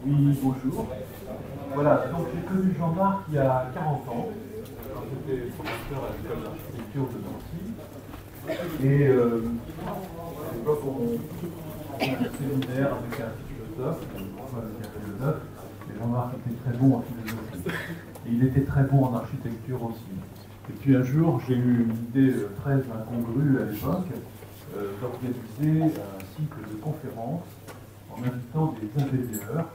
Oui, bonjour. Voilà, donc j'ai connu Jean-Marc il y a 40 ans, quand j'étais professeur à l'école d'architecture de Nancy. Et à l'époque, on a un séminaire avec un philosophe, et Jean-Marc était très bon en philosophie. Et il était très bon en architecture aussi. Et puis un jour, j'ai eu une idée très incongrue à l'époque d'organiser un cycle de conférences en invitant des ingénieurs,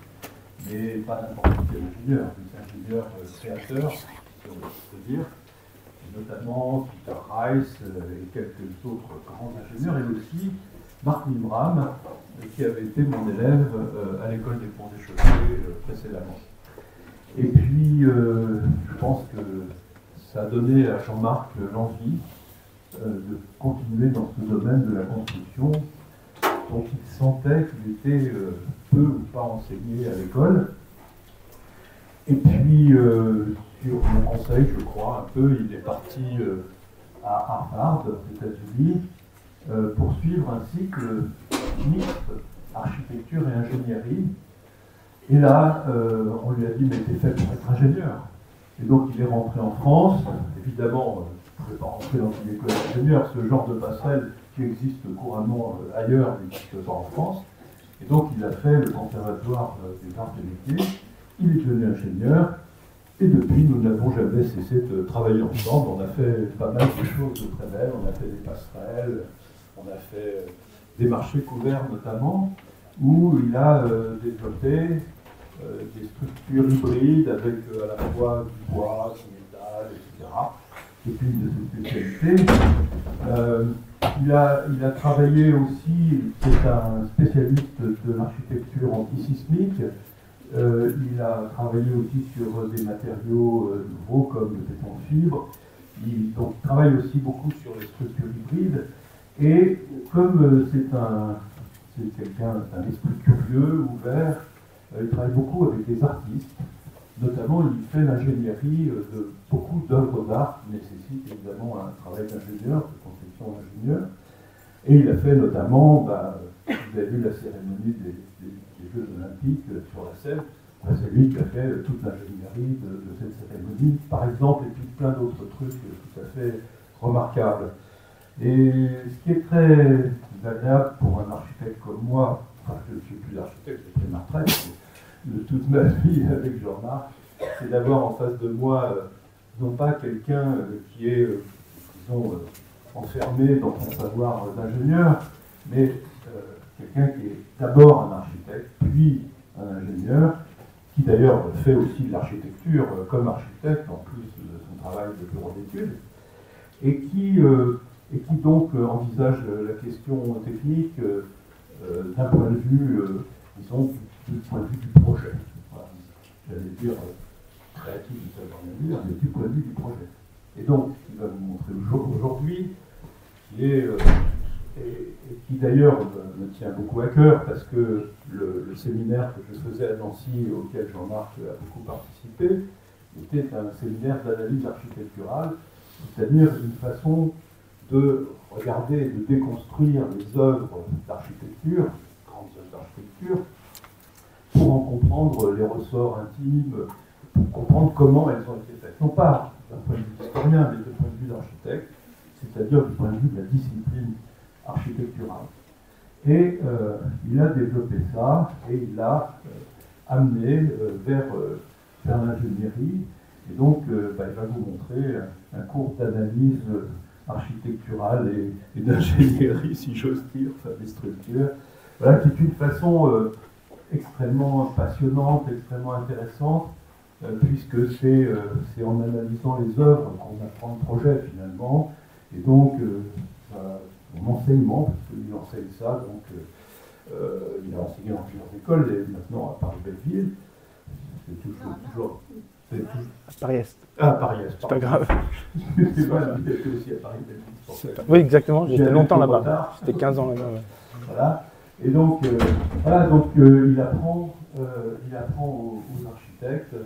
mais pas n'importe quel ingénieur, des ingénieurs créateurs, si on peut dire, et notamment Peter Rice et quelques autres grands ingénieurs, et aussi Marc Milgram, qui avait été mon élève à l'école des ponts et chaussées précédemment. Et puis, je pense que ça a donné à Jean-Marc l'envie de continuer dans ce domaine de la construction, dont il sentait qu'il était peu ou pas enseigné à l'école. Et puis, sur mon conseil, je crois, un peu, il est parti à Harvard, aux États-Unis, pour suivre un cycle mixte, architecture et ingénierie. Et là, on lui a dit, mais t'es fait pour être ingénieur. Et donc, il est rentré en France. Évidemment, je ne pouvais pas rentrer dans une école d'ingénieur. Ce genre de passerelle qui existe couramment ailleurs n'existe pas en France. Et donc, il a fait le conservatoire des arts et métiers. Il est devenu ingénieur. Et depuis, nous n'avons jamais cessé de travailler ensemble. On a fait pas mal de choses de très belles. On a fait des passerelles. On a fait des marchés couverts notamment, où il a développé des structures hybrides avec à la fois du bois, du métal, etc. C'est une de ses spécialités. Il a travaillé aussi, c'est un spécialiste de l'architecture antisismique. Il a travaillé aussi sur des matériaux nouveaux comme le béton de fibre. Il donc, travaille aussi beaucoup sur les structures hybrides. Et comme c'est quelqu'un d'un esprit curieux, ouvert, il travaille beaucoup avec des artistes. Notamment, il fait l'ingénierie de beaucoup d'œuvres d'art qui nécessitent évidemment un travail d'ingénieur, de conception d'ingénieur. Et il a fait notamment, vous avez vu la cérémonie des Jeux Olympiques sur la scène, c'est lui qui a fait toute l'ingénierie de cette cérémonie, par exemple, et puis plein d'autres trucs tout à fait remarquables. Et ce qui est très agréable pour un architecte comme moi, enfin je ne suis plus architecte, j'ai pris ma retraite, de toute ma vie avec Jean-Marc, c'est d'avoir en face de moi, non pas quelqu'un qui est, disons, enfermé dans son savoir d'ingénieur, mais quelqu'un qui est d'abord un architecte, puis un ingénieur, qui d'ailleurs fait aussi de l'architecture comme architecte, en plus de son travail de bureau d'études, et qui donc envisage la question technique d'un point de vue, disons, du point de vue du projet. Voilà. J'allais dire créatif du savoir dire, mais du point de vue du projet. Et donc, ce qu'il va vous montrer aujourd'hui, et qui d'ailleurs me tient beaucoup à cœur, parce que le séminaire que je faisais à Nancy, auquel Jean-Marc a beaucoup participé, était un séminaire d'analyse architecturale, c'est-à-dire une façon de regarder et de déconstruire les œuvres d'architecture, grandes œuvres d'architecture, pour en comprendre les ressorts intimes, pour comprendre comment elles ont été faites. Non pas d'un point de vue historien, mais d'un point de vue d'architecte, c'est-à-dire du point de vue de la discipline architecturale. Et il a développé ça, et il l'a amené vers l'ingénierie. Et donc, il va vous montrer un cours d'analyse architecturale et d'ingénierie, si j'ose dire, enfin des structures, voilà, qui est une façon extrêmement passionnante, extrêmement intéressante, puisque c'est en analysant les œuvres qu'on apprend le projet finalement, et donc mon enseignement, parce qu'il enseigne ça, donc il a enseigné dans plusieurs écoles, et maintenant à Paris-Belleville, c'est toujours à Paris-Est. Ah, Paris-Est. C'est pas grave. C'est pas j'étais aussi à Paris-Belleville. Oui, exactement, j'étais longtemps là-bas. J'étais 15 ans là-bas. Ouais. Voilà. Et donc, il apprend aux architectes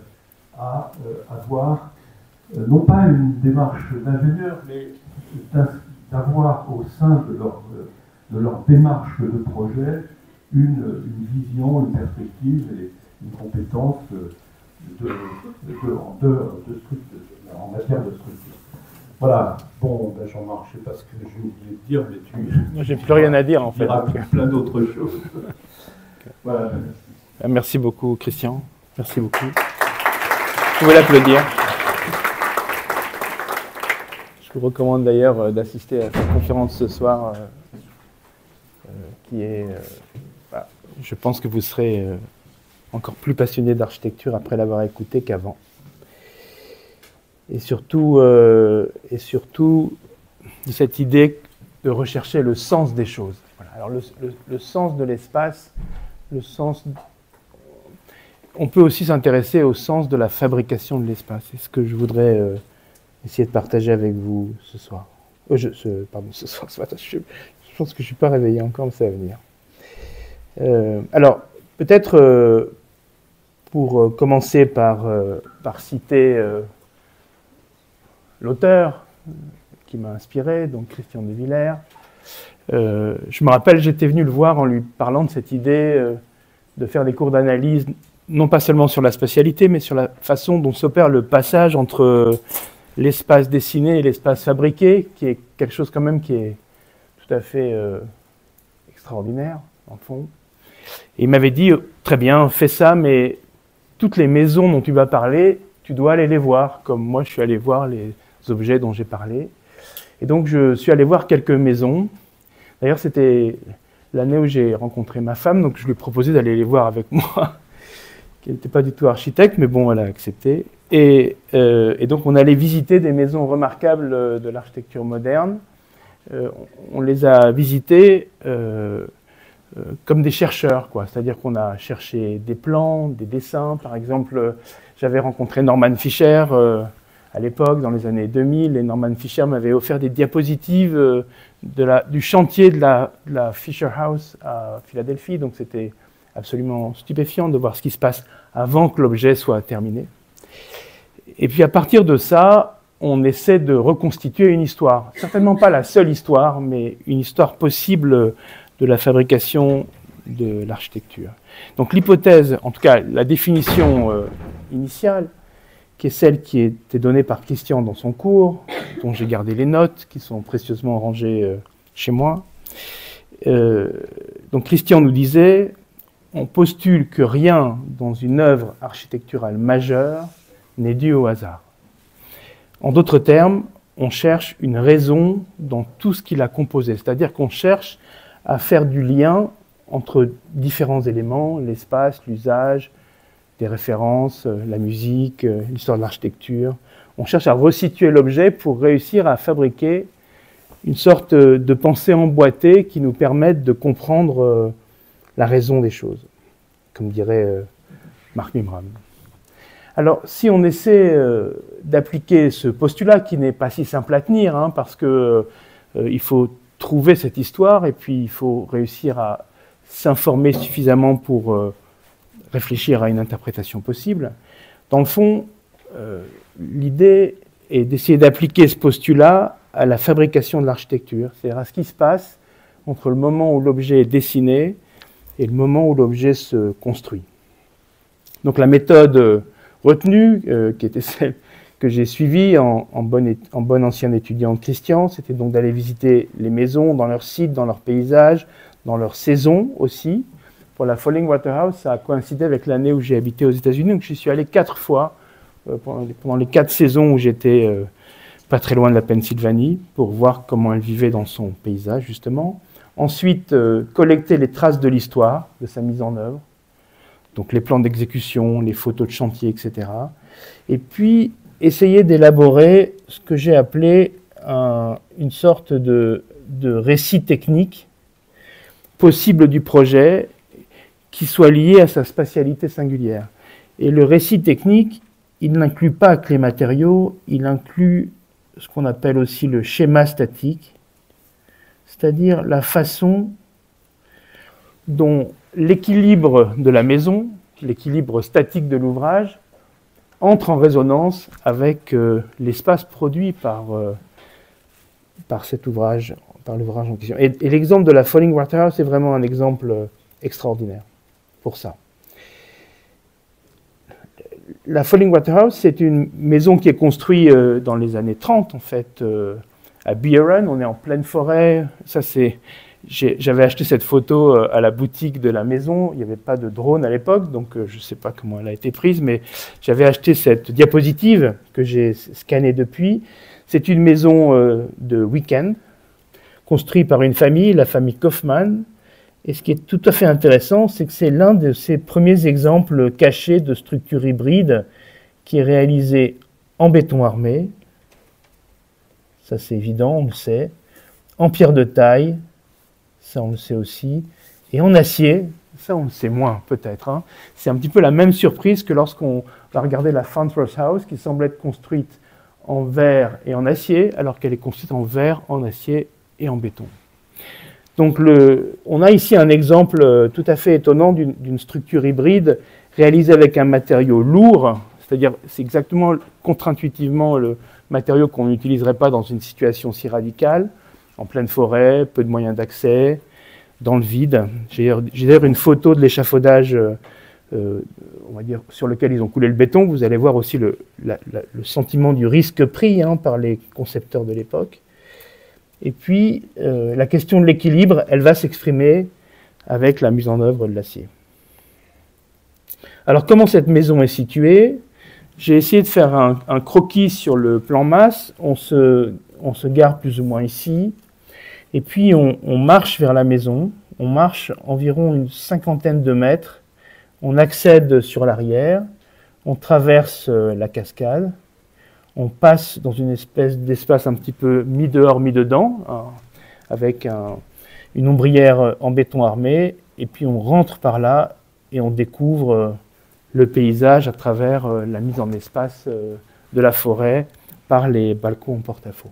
à avoir, non pas une démarche d'ingénieur, mais d'avoir au sein de leur démarche de projet une vision, une perspective une compétence en matière de structure. Voilà. Bon, ben Jean-Marc, je ne sais pas ce que j'ai oublié de dire, mais tu... Moi, j'ai plus rien à dire, en fait. Plein d'autres choses. Voilà. Merci beaucoup, Christian. Merci beaucoup. Vous pouvez l'applaudir. Je vous recommande d'ailleurs d'assister à cette conférence ce soir, qui est... je pense que vous serez encore plus passionné d'architecture après l'avoir écouté qu'avant. Et surtout de cette idée de rechercher le sens des choses. Voilà. Alors le sens de l'espace, on peut aussi s'intéresser au sens de la fabrication de l'espace. C'est ce que je voudrais essayer de partager avec vous ce soir. Ce soir, ce matin, je pense que je ne suis pas réveillé encore, mais ça va venir. Alors, peut-être pour commencer par citer l'auteur qui m'a inspiré, donc Christian de Villers. Je me rappelle, j'étais venu le voir en lui parlant de cette idée de faire des cours d'analyse, non pas seulement sur la spatialité, mais sur la façon dont s'opère le passage entre l'espace dessiné et l'espace fabriqué, qui est quelque chose quand même qui est tout à fait extraordinaire, en fond. Et il m'avait dit, très bien, fais ça, mais toutes les maisons dont tu vas parler, tu dois aller les voir, comme moi je suis allé voir les objets dont j'ai parlé. Et donc je suis allé voir quelques maisons. D'ailleurs c'était l'année où j'ai rencontré ma femme, donc je lui ai proposé d'aller les voir avec moi, qui n'était pas du tout architecte, mais bon, elle a accepté. Et donc on allait visiter des maisons remarquables de l'architecture moderne. On les a visitées comme des chercheurs, quoi. C'est-à-dire qu'on a cherché des plans, des dessins. Par exemple, j'avais rencontré Norman Fischer à l'époque, dans les années 2000, et Norman Fischer m'avait offert des diapositives du chantier de la Fisher House à Philadelphie. Donc c'était absolument stupéfiant de voir ce qui se passe avant que l'objet soit terminé. Et puis à partir de ça, on essaie de reconstituer une histoire. Certainement pas la seule histoire, mais une histoire possible de la fabrication de l'architecture. Donc l'hypothèse, en tout cas la définition initiale, qui est celle qui était donnée par Christian dans son cours, dont j'ai gardé les notes, qui sont précieusement rangées chez moi. Donc Christian nous disait, on postule que rien dans une œuvre architecturale majeure n'est dû au hasard. En d'autres termes, on cherche une raison dans tout ce qu'il a composé, c'est-à-dire qu'on cherche à faire du lien entre différents éléments, l'espace, l'usage, des références, la musique, l'histoire de l'architecture. On cherche à resituer l'objet pour réussir à fabriquer une sorte de pensée emboîtée qui nous permette de comprendre la raison des choses, comme dirait Mark Mimram. Alors, si on essaie d'appliquer ce postulat, qui n'est pas si simple à tenir, hein, parce qu'il faut trouver cette histoire et puis il faut réussir à s'informer suffisamment pour réfléchir à une interprétation possible. Dans le fond, l'idée est d'essayer d'appliquer ce postulat à la fabrication de l'architecture, c'est-à-dire à ce qui se passe entre le moment où l'objet est dessiné et le moment où l'objet se construit. Donc la méthode retenue, qui était celle que j'ai suivie en bonne ancienne étudiante Christian, c'était donc d'aller visiter les maisons dans leur site, dans leur paysage, dans leur saison aussi. Pour la Fallingwater House, ça a coïncidé avec l'année où j'ai habité aux États-Unis, donc j'y suis allé 4 fois pendant les 4 saisons où j'étais pas très loin de la Pennsylvanie pour voir comment elle vivait dans son paysage justement. Ensuite, collecter les traces de l'histoire, de sa mise en œuvre, donc les plans d'exécution, les photos de chantier, etc. Et puis, essayer d'élaborer ce que j'ai appelé une sorte de récit technique possible du projet qui soit lié à sa spatialité singulière. Et le récit technique, il n'inclut pas que les matériaux, il inclut ce qu'on appelle aussi le schéma statique, c'est-à-dire la façon dont l'équilibre de la maison, l'équilibre statique de l'ouvrage, entre en résonance avec l'espace produit par cet ouvrage, par l'ouvrage en question. Et l'exemple de la Fallingwater House est vraiment un exemple extraordinaire pour ça. la Falling Water House, c'est une maison qui est construite dans les années 30, en fait, à Beeren. On est en pleine forêt. Ça, j'avais acheté cette photo à la boutique de la maison. Il n'y avait pas de drone à l'époque, donc je ne sais pas comment elle a été prise, mais j'avais acheté cette diapositive que j'ai scannée depuis. C'est une maison de week-end, construite par une famille, la famille Kaufmann. Et ce qui est tout à fait intéressant, c'est que c'est l'un de ces premiers exemples cachés de structure hybride qui est réalisé en béton armé, ça c'est évident, on le sait, en pierre de taille, ça on le sait aussi, et en acier, ça on le sait moins peut-être. Hein. C'est un petit peu la même surprise que lorsqu'on va regarder la Farnsworth House, qui semble être construite en verre et en acier, alors qu'elle est construite en verre, en acier et en béton. Donc on a ici un exemple tout à fait étonnant d'une structure hybride réalisée avec un matériau lourd, c'est-à-dire c'est exactement contre-intuitivement le matériau qu'on n'utiliserait pas dans une situation si radicale, en pleine forêt, peu de moyens d'accès, dans le vide. J'ai d'ailleurs une photo de l'échafaudage on va dire, sur lequel ils ont coulé le béton. Vous allez voir aussi le sentiment du risque pris par les concepteurs de l'époque. Et puis, la question de l'équilibre, elle va s'exprimer avec la mise en œuvre de l'acier. Alors, comment cette maison est située? J'ai essayé de faire un croquis sur le plan masse. On se gare plus ou moins ici. Et puis, on marche vers la maison. On marche environ une cinquantaine de mètres. On accède sur l'arrière. On traverse la cascade. On passe dans une espèce d'espace un petit peu mi-dehors, mi-dedans, avec une ombrière en béton armé, et puis on rentre par là et on découvre le paysage à travers la mise en espace de la forêt par les balcons en porte-à-faux.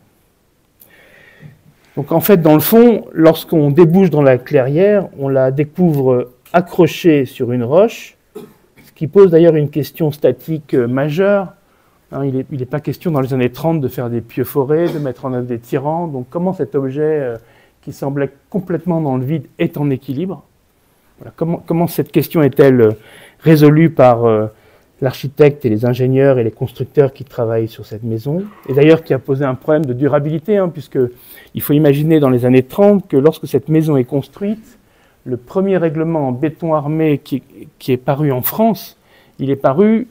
Donc en fait, dans le fond, lorsqu'on débouche dans la clairière, on la découvre accrochée sur une roche, ce qui pose d'ailleurs une question statique majeure. Il n'est pas question dans les années 30 de faire des pieux forêts, de mettre en œuvre des tirants. Donc comment cet objet qui semblait complètement dans le vide est en équilibre? Voilà, comment cette question est-elle résolue par l'architecte et les ingénieurs et les constructeurs qui travaillent sur cette maison? Et d'ailleurs qui a posé un problème de durabilité, puisqu'il faut imaginer dans les années 30 que lorsque cette maison est construite, le premier règlement en béton armé qui est paru en France, il est paru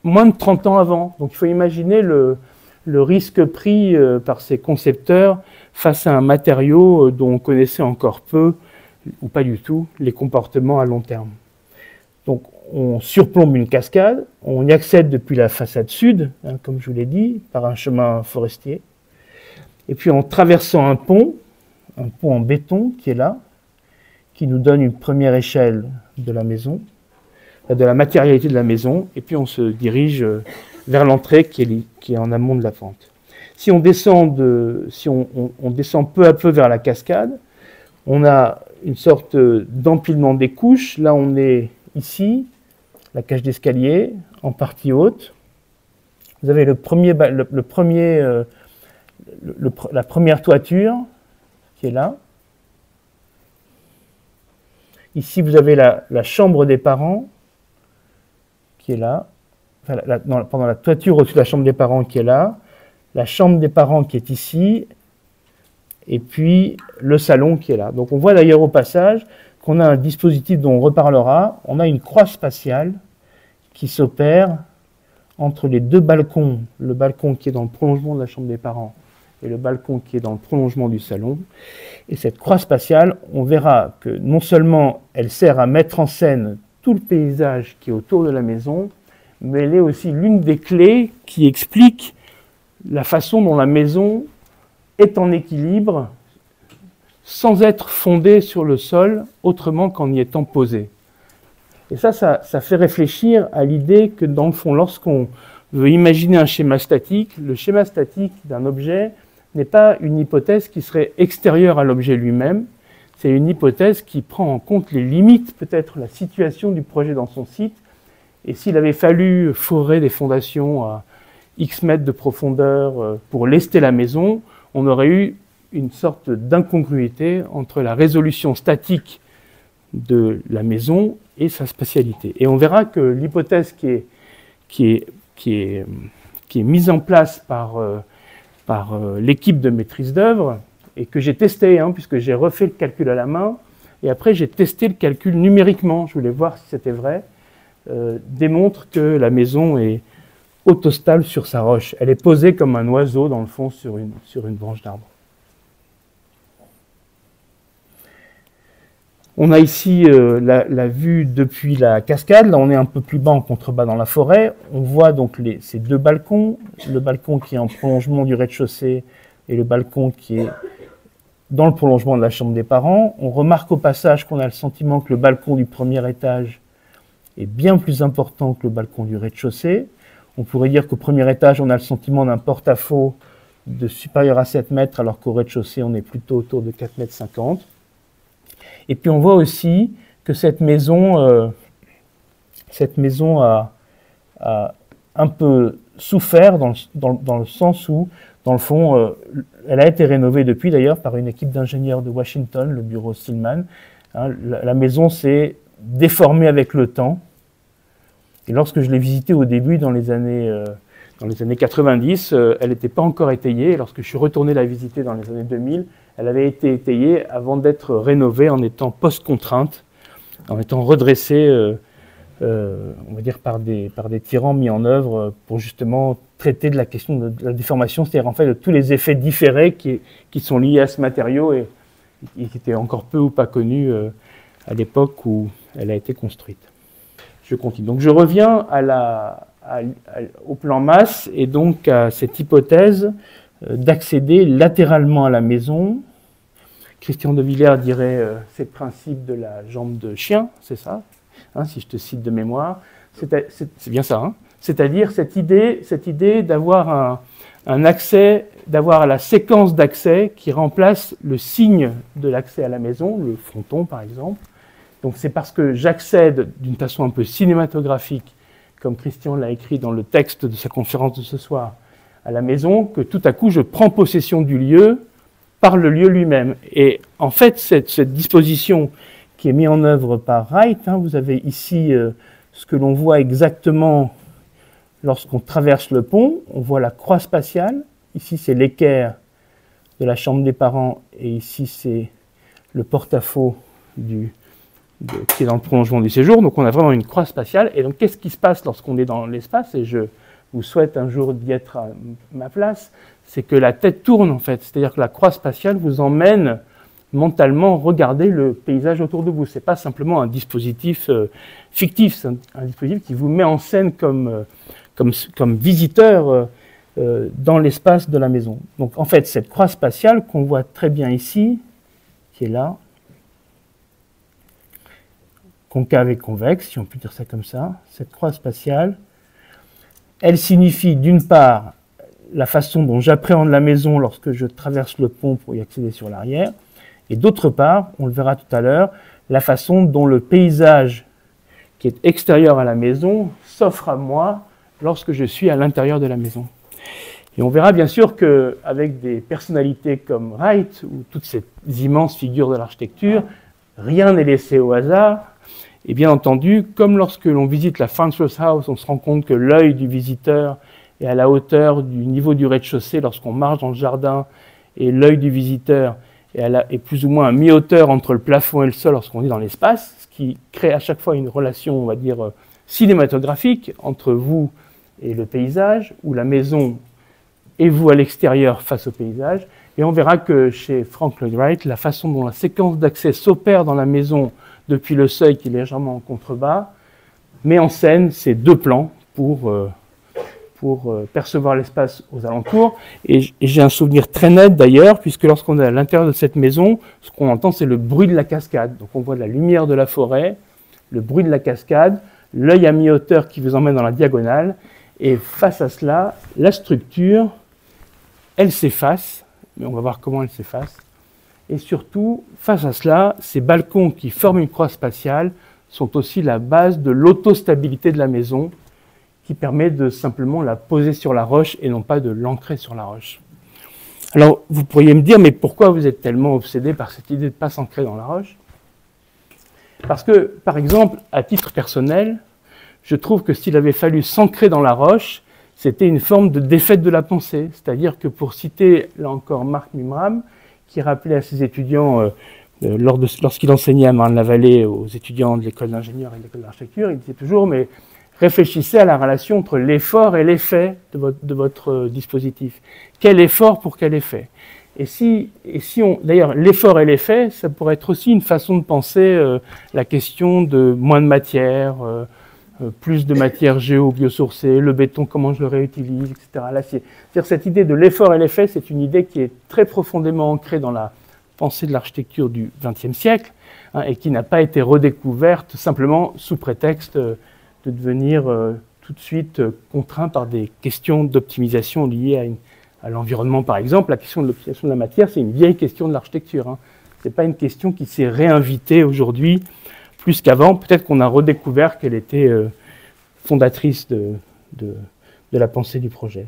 moins de 30 ans avant. Donc il faut imaginer le risque pris par ces concepteurs face à un matériau dont on connaissait encore peu, ou pas du tout, les comportements à long terme. Donc on surplombe une cascade, on y accède depuis la façade sud, comme je vous l'ai dit, par un chemin forestier. Et puis en traversant un pont en béton qui est là, qui nous donne une première échelle de la maison, de la matérialité de la maison, et puis on se dirige vers l'entrée qui est en amont de la pente. Si on descend, on descend peu à peu vers la cascade, on a une sorte d'empilement des couches. Là, on est ici, la cage d'escalier, en partie haute. Vous avez la première toiture qui est là. Ici, vous avez la chambre des parents qui est là. Enfin, la toiture au-dessus de la chambre des parents qui est là. La chambre des parents qui est ici. Et puis le salon qui est là. Donc on voit d'ailleurs au passage qu'on a un dispositif dont on reparlera. On a une croix spatiale qui s'opère entre les deux balcons. Le balcon qui est dans le prolongement de la chambre des parents et le balcon qui est dans le prolongement du salon. Et cette croix spatiale, on verra que non seulement elle sert à mettre en scène tout le paysage qui est autour de la maison, mais elle est aussi l'une des clés qui explique la façon dont la maison est en équilibre sans être fondée sur le sol autrement qu'en y étant posée. Et ça fait réfléchir à l'idée que dans le fond, lorsqu'on veut imaginer un schéma statique, le schéma statique d'un objet n'est pas une hypothèse qui serait extérieure à l'objet lui-même, c'est une hypothèse qui prend en compte les limites, peut-être la situation du projet dans son site. Et s'il avait fallu forer des fondations à X mètres de profondeur pour lester la maison, on aurait eu une sorte d'incongruité entre la résolution statique de la maison et sa spatialité. Et on verra que l'hypothèse qui qui est mise en place par l'équipe de maîtrise d'œuvre et que j'ai testé, puisque j'ai refait le calcul à la main, et après j'ai testé le calcul numériquement, je voulais voir si c'était vrai, démontre que la maison est autostable sur sa roche. Elle est posée comme un oiseau, dans le fond, sur une branche d'arbre. On a ici la vue depuis la cascade. Là, on est un peu plus bas, en contrebas dans la forêt. On voit donc ces deux balcons, le balcon qui est en prolongement du rez-de-chaussée et le balcon qui est dans le prolongement de la chambre des parents. On remarque au passage qu'on a le sentiment que le balcon du premier étage est bien plus important que le balcon du rez-de-chaussée. On pourrait dire qu'au premier étage, on a le sentiment d'un porte-à-faux de supérieur à 7 mètres, alors qu'au rez-de-chaussée, on est plutôt autour de 4,50 mètres. Et puis on voit aussi que cette maison a un peu souffert dans le sens où, dans le fond, elle a été rénovée depuis d'ailleurs par une équipe d'ingénieurs de Washington, le bureau Stillman. La maison s'est déformée avec le temps. Et lorsque je l'ai visitée au début, dans les années 90, elle n'était pas encore étayée. Et lorsque je suis retourné la visiter dans les années 2000, elle avait été étayée avant d'être rénovée en étant post-contrainte, en étant redressée, on va dire, par des tyrans mis en œuvre pour justement traiter de la question de la déformation, c'est-à-dire en fait de tous les effets différés qui sont liés à ce matériau et qui étaient encore peu ou pas connus à l'époque où elle a été construite. Je continue. Donc je reviens au plan masse et donc à cette hypothèse d'accéder latéralement à la maison. Christian de Villers dirait c'est le principe de la jambe de chien, c'est ça, si je te cite de mémoire. C'est bien ça, c'est-à-dire cette idée d'avoir un accès, d'avoir la séquence d'accès qui remplace le signe de l'accès à la maison, le fronton par exemple. Donc c'est parce que j'accède d'une façon un peu cinématographique, comme Christian l'a écrit dans le texte de sa conférence de ce soir, à la maison, que tout à coup je prends possession du lieu par le lieu lui-même. Et en fait, cette disposition qui est mise en œuvre par Wright, vous avez ici ce que l'on voit exactement lorsqu'on traverse le pont. On voit la croix spatiale. Ici, c'est l'équerre de la chambre des parents et ici, c'est le porte-à-faux qui est dans le prolongement du séjour. Donc, on a vraiment une croix spatiale. Et donc, qu'est-ce qui se passe lorsqu'on est dans l'espace? Et je vous souhaite un jour d'y être à ma place. C'est que la tête tourne, en fait. C'est-à-dire que la croix spatiale vous emmène mentalement regarder le paysage autour de vous. Ce n'est pas simplement un dispositif fictif, c'est un dispositif qui vous met en scène comme visiteur dans l'espace de la maison. Donc, en fait, cette croix spatiale qu'on voit très bien ici, qui est là, concave et convexe, si on peut dire ça comme ça, cette croix spatiale, elle signifie d'une part la façon dont j'appréhende la maison lorsque je traverse le pont pour y accéder sur l'arrière, et d'autre part, on le verra tout à l'heure, la façon dont le paysage qui est extérieur à la maison s'offre à moi lorsque je suis à l'intérieur de la maison. Et on verra bien sûr qu'avec des personnalités comme Wright, ou toutes ces immenses figures de l'architecture, rien n'est laissé au hasard. Et bien entendu, comme lorsque l'on visite la Farnsworth House, on se rend compte que l'œil du visiteur est à la hauteur du niveau du rez-de-chaussée lorsqu'on marche dans le jardin, et l'œil du visiteur est plus ou moins à mi-hauteur entre le plafond et le sol lorsqu'on est dans l'espace, ce qui crée à chaque fois une relation, on va dire, cinématographique entre vous et le paysage, ou la maison et vous à l'extérieur face au paysage. Et on verra que chez Frank Lloyd Wright, la façon dont la séquence d'accès s'opère dans la maison depuis le seuil qui est légèrement en contrebas, met en scène ces deux plans pour percevoir l'espace aux alentours. Et j'ai un souvenir très net d'ailleurs, puisque lorsqu'on est à l'intérieur de cette maison, ce qu'on entend, c'est le bruit de la cascade. Donc on voit la lumière de la forêt, le bruit de la cascade, l'œil à mi-hauteur qui vous emmène dans la diagonale, et face à cela, la structure, elle s'efface, mais on va voir comment elle s'efface. Et surtout, face à cela, ces balcons qui forment une croix spatiale sont aussi la base de l'autostabilité de la maison, qui permet de simplement la poser sur la roche et non pas de l'ancrer sur la roche. Alors, vous pourriez me dire, mais pourquoi vous êtes tellement obsédé par cette idée de ne pas s'ancrer dans la roche? Parce que, par exemple, à titre personnel, je trouve que s'il avait fallu s'ancrer dans la roche, c'était une forme de défaite de la pensée. C'est-à-dire que, pour citer là encore Marc Mimram, qui rappelait à ses étudiants, lorsqu'il enseignait à Marne-la-Vallée aux étudiants de l'école d'ingénieur et de l'école d'architecture, il disait toujours, mais réfléchissez à la relation entre l'effort et l'effet de votre dispositif. Quel effort pour quel effet? D'ailleurs, l'effort et l'effet, ça pourrait être aussi une façon de penser la question de moins de matière, plus de matière géo-biosourcée, le béton, comment je le réutilise, etc. L'acier. C'est-à-dire, cette idée de l'effort et l'effet, c'est une idée qui est très profondément ancrée dans la pensée de l'architecture du XXe siècle, hein, et qui n'a pas été redécouverte simplement sous prétexte de devenir tout de suite contraint par des questions d'optimisation liées à l'environnement, par exemple. La question de l'optimisation de la matière, c'est une vieille question de l'architecture, hein. Ce n'est pas une question qui s'est réinvitée aujourd'hui plus qu'avant. Peut-être qu'on a redécouvert qu'elle était fondatrice de la pensée du projet.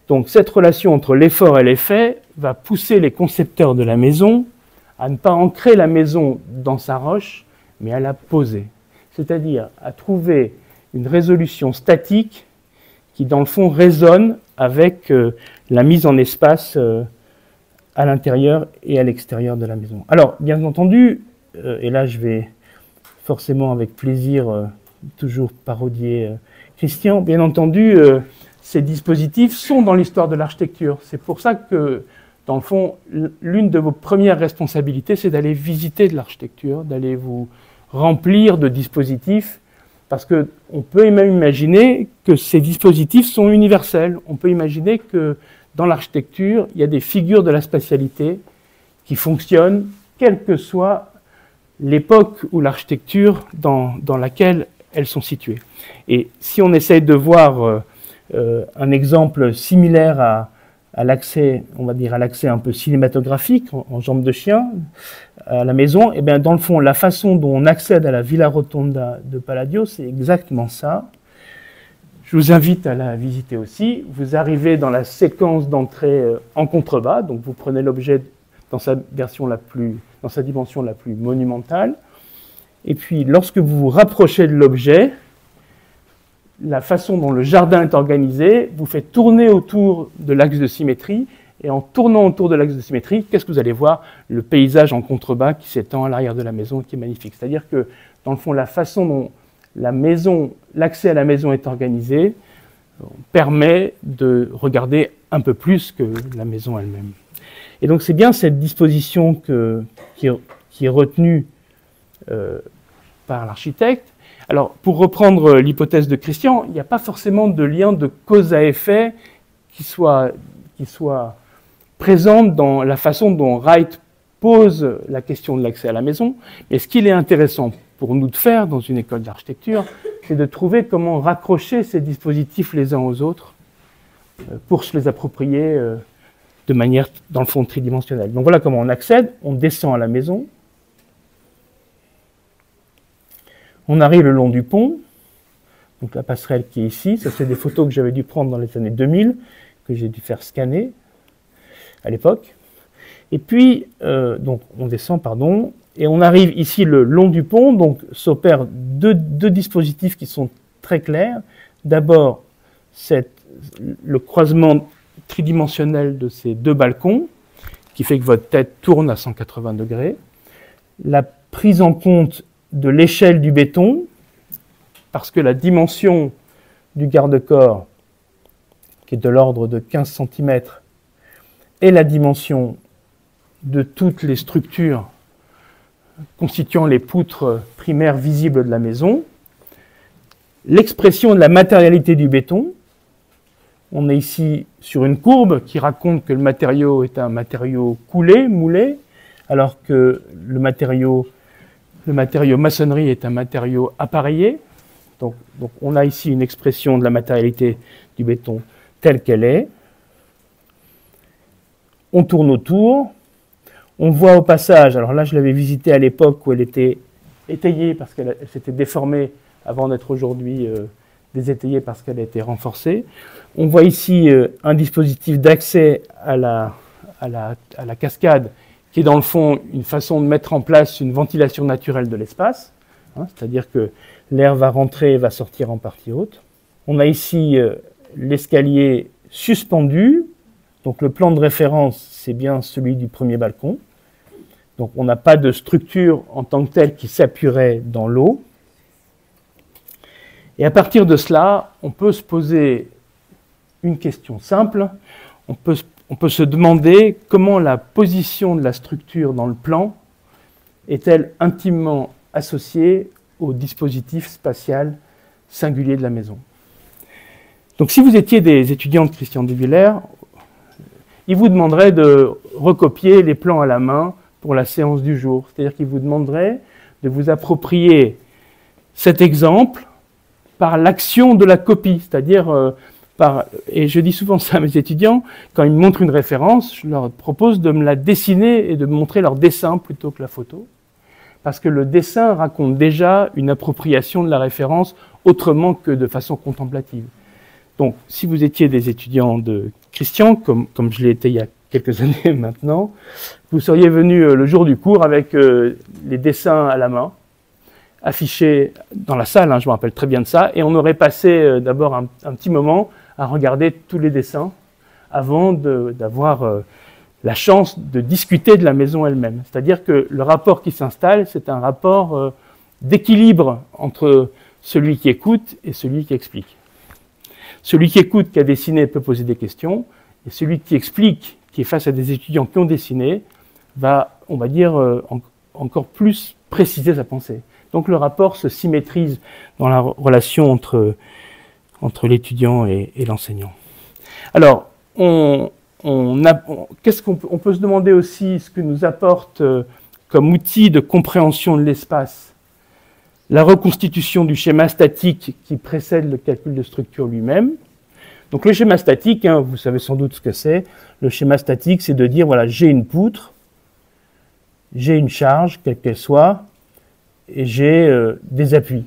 Donc cette relation entre l'effort et l'effet va pousser les concepteurs de la maison à ne pas ancrer la maison dans sa roche, mais à la poser. C'est-à-dire à trouver une résolution statique qui, dans le fond, résonne avec la mise en espace à l'intérieur et à l'extérieur de la maison. Alors, bien entendu, et là je vais forcément avec plaisir toujours parodier Christian, bien entendu, ces dispositifs sont dans l'histoire de l'architecture. C'est pour ça que, dans le fond, l'une de vos premières responsabilités, c'est d'aller visiter de l'architecture, d'aller vous remplir de dispositifs, parce qu'on peut même imaginer que ces dispositifs sont universels. On peut imaginer que dans l'architecture, il y a des figures de la spatialité qui fonctionnent, quelle que soit l'époque ou l'architecture dans laquelle elles sont situées. Et si on essaye de voir un exemple similaire à l'accès, on va dire à l'accès un peu cinématographique, en jambe de chien, à la maison, et bien dans le fond, la façon dont on accède à la Villa Rotonda de Palladio, c'est exactement ça. Je vous invite à la visiter aussi. Vous arrivez dans la séquence d'entrée en contrebas, donc vous prenez l'objet dans sa dimension la plus monumentale. Et puis, lorsque vous vous rapprochez de l'objet, la façon dont le jardin est organisé vous fait tourner autour de l'axe de symétrie. Et en tournant autour de l'axe de symétrie, qu'est-ce que vous allez voir? Le paysage en contrebas qui s'étend à l'arrière de la maison, qui est magnifique. C'est-à-dire que, dans le fond, la façon dont l'accès à la maison est organisé permet de regarder un peu plus que la maison elle-même. Et donc, c'est bien cette disposition qui est retenue par l'architecte. Alors, pour reprendre l'hypothèse de Christian, il n'y a pas forcément de lien de cause à effet qui soit présente dans la façon dont Wright pose la question de l'accès à la maison. Mais ce qu'il est intéressant pour nous de faire dans une école d'architecture, c'est de trouver comment raccrocher ces dispositifs les uns aux autres pour se les approprier de manière, dans le fond, tridimensionnelle. Donc voilà comment on accède. On descend à la maison. On arrive le long du pont, donc la passerelle qui est ici. Ça, c'est des photos que j'avais dû prendre dans les années 2000, que j'ai dû faire scanner à l'époque. Et puis, donc, on descend, pardon, et on arrive ici le long du pont. Donc, s'opèrent deux dispositifs qui sont très clairs. D'abord, le croisement tridimensionnel de ces deux balcons, qui fait que votre tête tourne à 180 degrés. La prise en compte de l'échelle du béton, parce que la dimension du garde-corps, qui est de l'ordre de 15 cm, est la dimension de toutes les structures constituant les poutres primaires visibles de la maison. L'expression de la matérialité du béton, on est ici sur une courbe qui raconte que le matériau est un matériau coulé, moulé, alors que le matériau maçonnerie est un matériau appareillé. Donc on a ici une expression de la matérialité du béton telle qu'elle est. On tourne autour. On voit au passage, alors là je l'avais visitée à l'époque où elle était étayée parce qu'elle s'était déformée avant d'être aujourd'hui désétayée parce qu'elle a été renforcée. On voit ici un dispositif d'accès à la cascade qui est dans le fond une façon de mettre en place une ventilation naturelle de l'espace. Hein, c'est-à-dire que L'air va rentrer et va sortir en partie haute. On a ici l'escalier suspendu. Donc le plan de référence, c'est bien celui du premier balcon. Donc on n'a pas de structure en tant que telle qui s'appuierait dans l'eau. Et à partir de cela, on peut se poser une question simple. On peut se demander comment la position de la structure dans le plan est-elle intimement associée au dispositif spatial singulier de la maison. Donc si vous étiez des étudiants de Christian de Villers, il vous demanderait de recopier les plans à la main pour la séance du jour. C'est-à-dire qu'il vous demanderait de vous approprier cet exemple par l'action de la copie, c'est-à-dire et je dis souvent ça à mes étudiants, quand ils me montrent une référence, je leur propose de me la dessiner et de me montrer leur dessin plutôt que la photo, parce que le dessin raconte déjà une appropriation de la référence autrement que de façon contemplative. Donc, si vous étiez des étudiants de Christian, comme je l'ai été il y a quelques années maintenant, vous seriez venus le jour du cours avec les dessins à la main, affichés dans la salle, je me rappelle très bien de ça, et on aurait passé d'abord un petit moment à regarder tous les dessins avant d'avoir la chance de discuter de la maison elle-même. C'est-à-dire que le rapport qui s'installe, c'est un rapport d'équilibre entre celui qui écoute et celui qui explique. Celui qui écoute, qui a dessiné, peut poser des questions, et celui qui explique, qui est face à des étudiants qui ont dessiné, va, on va dire, encore plus préciser sa pensée. Donc le rapport se symétrise dans la relation entre l'étudiant et l'enseignant. Alors, qu'est-ce qu'on peut se demander aussi ce que nous apporte comme outil de compréhension de l'espace la reconstitution du schéma statique qui précède le calcul de structure lui-même. Donc le schéma statique, vous savez sans doute ce que c'est. Le schéma statique, c'est de dire, voilà, j'ai une poutre, j'ai une charge, quelle qu'elle soit, et j'ai des appuis.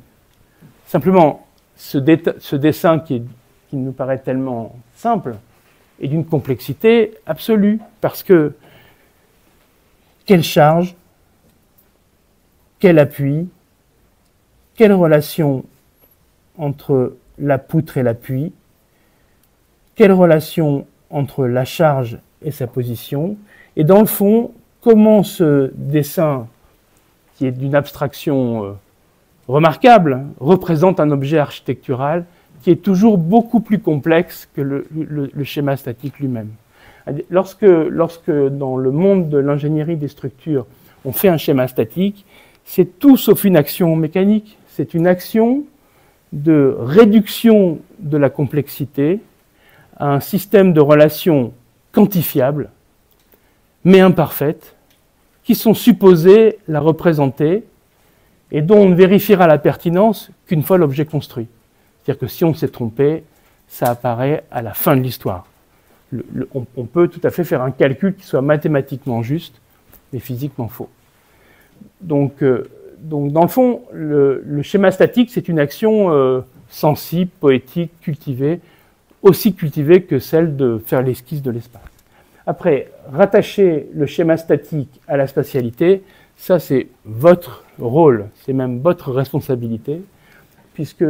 Simplement, ce dessin qui nous paraît tellement simple est d'une complexité absolue, parce que quelle charge, quel appui, quelle relation entre la poutre et l'appui, quelle relation entre la charge et sa position, et dans le fond, comment ce dessin, qui est d'une abstraction remarquable, représente un objet architectural qui est toujours beaucoup plus complexe que le schéma statique lui-même. Lorsque dans le monde de l'ingénierie des structures, on fait un schéma statique, c'est tout sauf une action mécanique, c'est une action de réduction de la complexité à un système de relations quantifiables, mais imparfaites, qui sont supposées la représenter et dont on ne vérifiera la pertinence qu'une fois l'objet construit. C'est-à-dire que si on s'est trompé, ça apparaît à la fin de l'histoire. On peut tout à fait faire un calcul qui soit mathématiquement juste, mais physiquement faux. Donc dans le fond, le schéma statique, c'est une action sensible, poétique, cultivée, aussi cultivée que celle de faire l'esquisse de l'espace. Après, rattacher le schéma statique à la spatialité, ça c'est votre rôle, c'est même votre responsabilité, puisque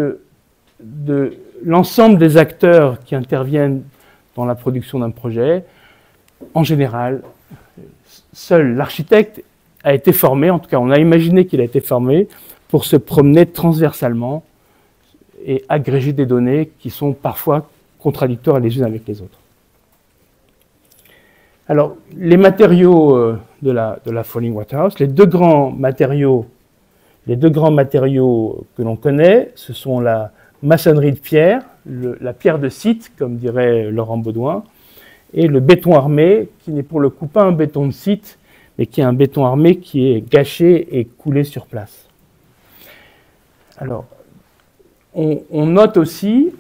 de l'ensemble des acteurs qui interviennent dans la production d'un projet, en général, seul l'architecte a été formé, en tout cas on a imaginé qu'il a été formé pour se promener transversalement et agréger des données qui sont parfois contradictoires les unes avec les autres. Alors, les matériaux de la Falling Waterhouse, les deux grands matériaux que l'on connaît, ce sont la maçonnerie de pierre, la pierre de site, comme dirait Laurent Baudouin, et le béton armé, qui n'est pour le coup pas un béton de site, mais qui est un béton armé qui est gâché et coulé sur place. Alors, on note aussi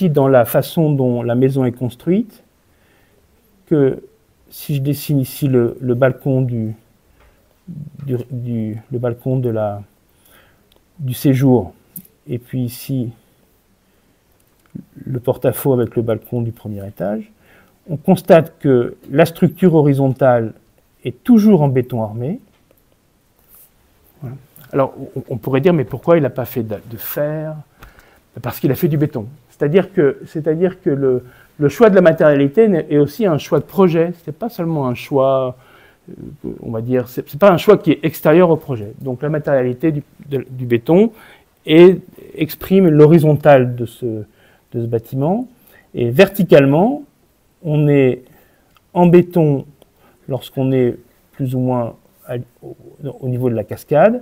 dans la façon dont la maison est construite que si je dessine ici le balcon du balcon du séjour, et puis ici le porte-à-faux avec le balcon du premier étage, on constate que la structure horizontale est toujours en béton armé. Voilà. Alors, on pourrait dire, mais pourquoi il n'a pas fait de fer? Parce qu'il a fait du béton. C'est-à-dire que le choix de la matérialité est aussi un choix de projet. Ce n'est pas seulement un choix, on va dire, c'est pas un choix qui est extérieur au projet. Donc la matérialité du béton exprime l'horizontale de ce bâtiment. Et verticalement, on est en béton lorsqu'on est plus ou moins au niveau de la cascade.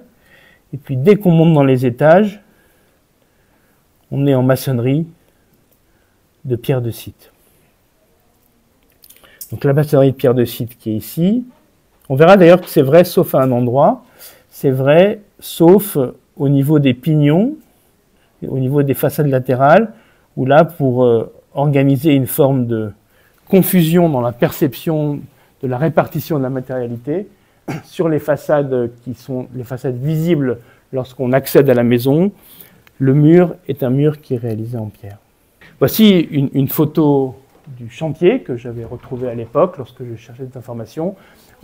Et puis dès qu'on monte dans les étages, on est en maçonnerie de pierre de Site. Donc la maçonnerie de pierre de Site qui est ici. On verra d'ailleurs que c'est vrai sauf à un endroit. C'est vrai sauf au niveau des pignons, au niveau des façades latérales, où là, pour organiser une forme de confusion dans la perception de la répartition de la matérialité, sur les façades qui sont les façades visibles lorsqu'on accède à la maison, le mur est un mur qui est réalisé en pierre. Voici une photo du chantier que j'avais retrouvé à l'époque lorsque je cherchais des informations,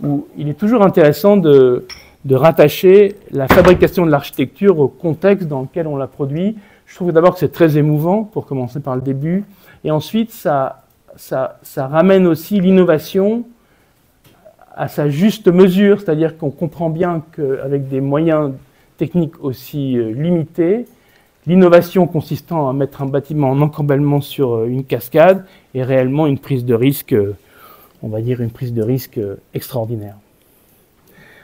où il est toujours intéressant de rattacher la fabrication de l'architecture au contexte dans lequel on la produit. Je trouve d'abord que c'est très émouvant, pour commencer par le début, et ensuite ça ramène aussi l'innovation à sa juste mesure, c'est-à-dire qu'on comprend bien qu'avec des moyens techniques aussi limités, l'innovation consistant à mettre un bâtiment en encorbellement sur une cascade est réellement une prise de risque, on va dire une prise de risque extraordinaire.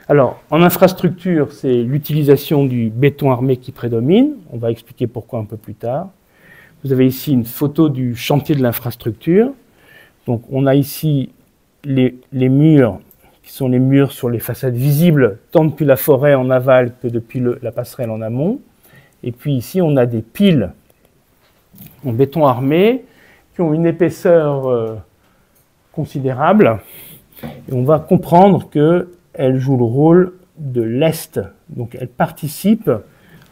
Alors, en infrastructure, c'est l'utilisation du béton armé qui prédomine. On va expliquer pourquoi un peu plus tard. Vous avez ici une photo du chantier de l'infrastructure. Donc, on a ici les murs, qui sont les murs sur les façades visibles, tant depuis la forêt en aval que depuis la passerelle en amont. Et puis ici, on a des piles en béton armé qui ont une épaisseur considérable. Et on va comprendre qu'elles jouent le rôle de lest. Donc elles participent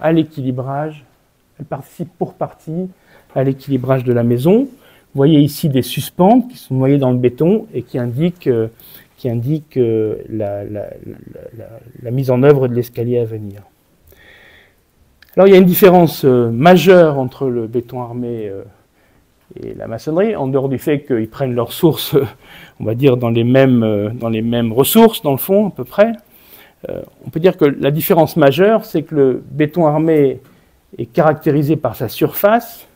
à l'équilibrage, elles participent pour partie à l'équilibrage de la maison. Vous voyez ici des suspentes qui sont noyées dans le béton et qui indiquent la mise en œuvre de l'escalier à venir. Alors il y a une différence majeure entre le béton armé et la maçonnerie, en dehors du fait qu'ils prennent leurs sources, on va dire, dans les mêmes ressources, dans le fond, à peu près. On peut dire que la différence majeure, c'est que le béton armé est caractérisé par sa surface.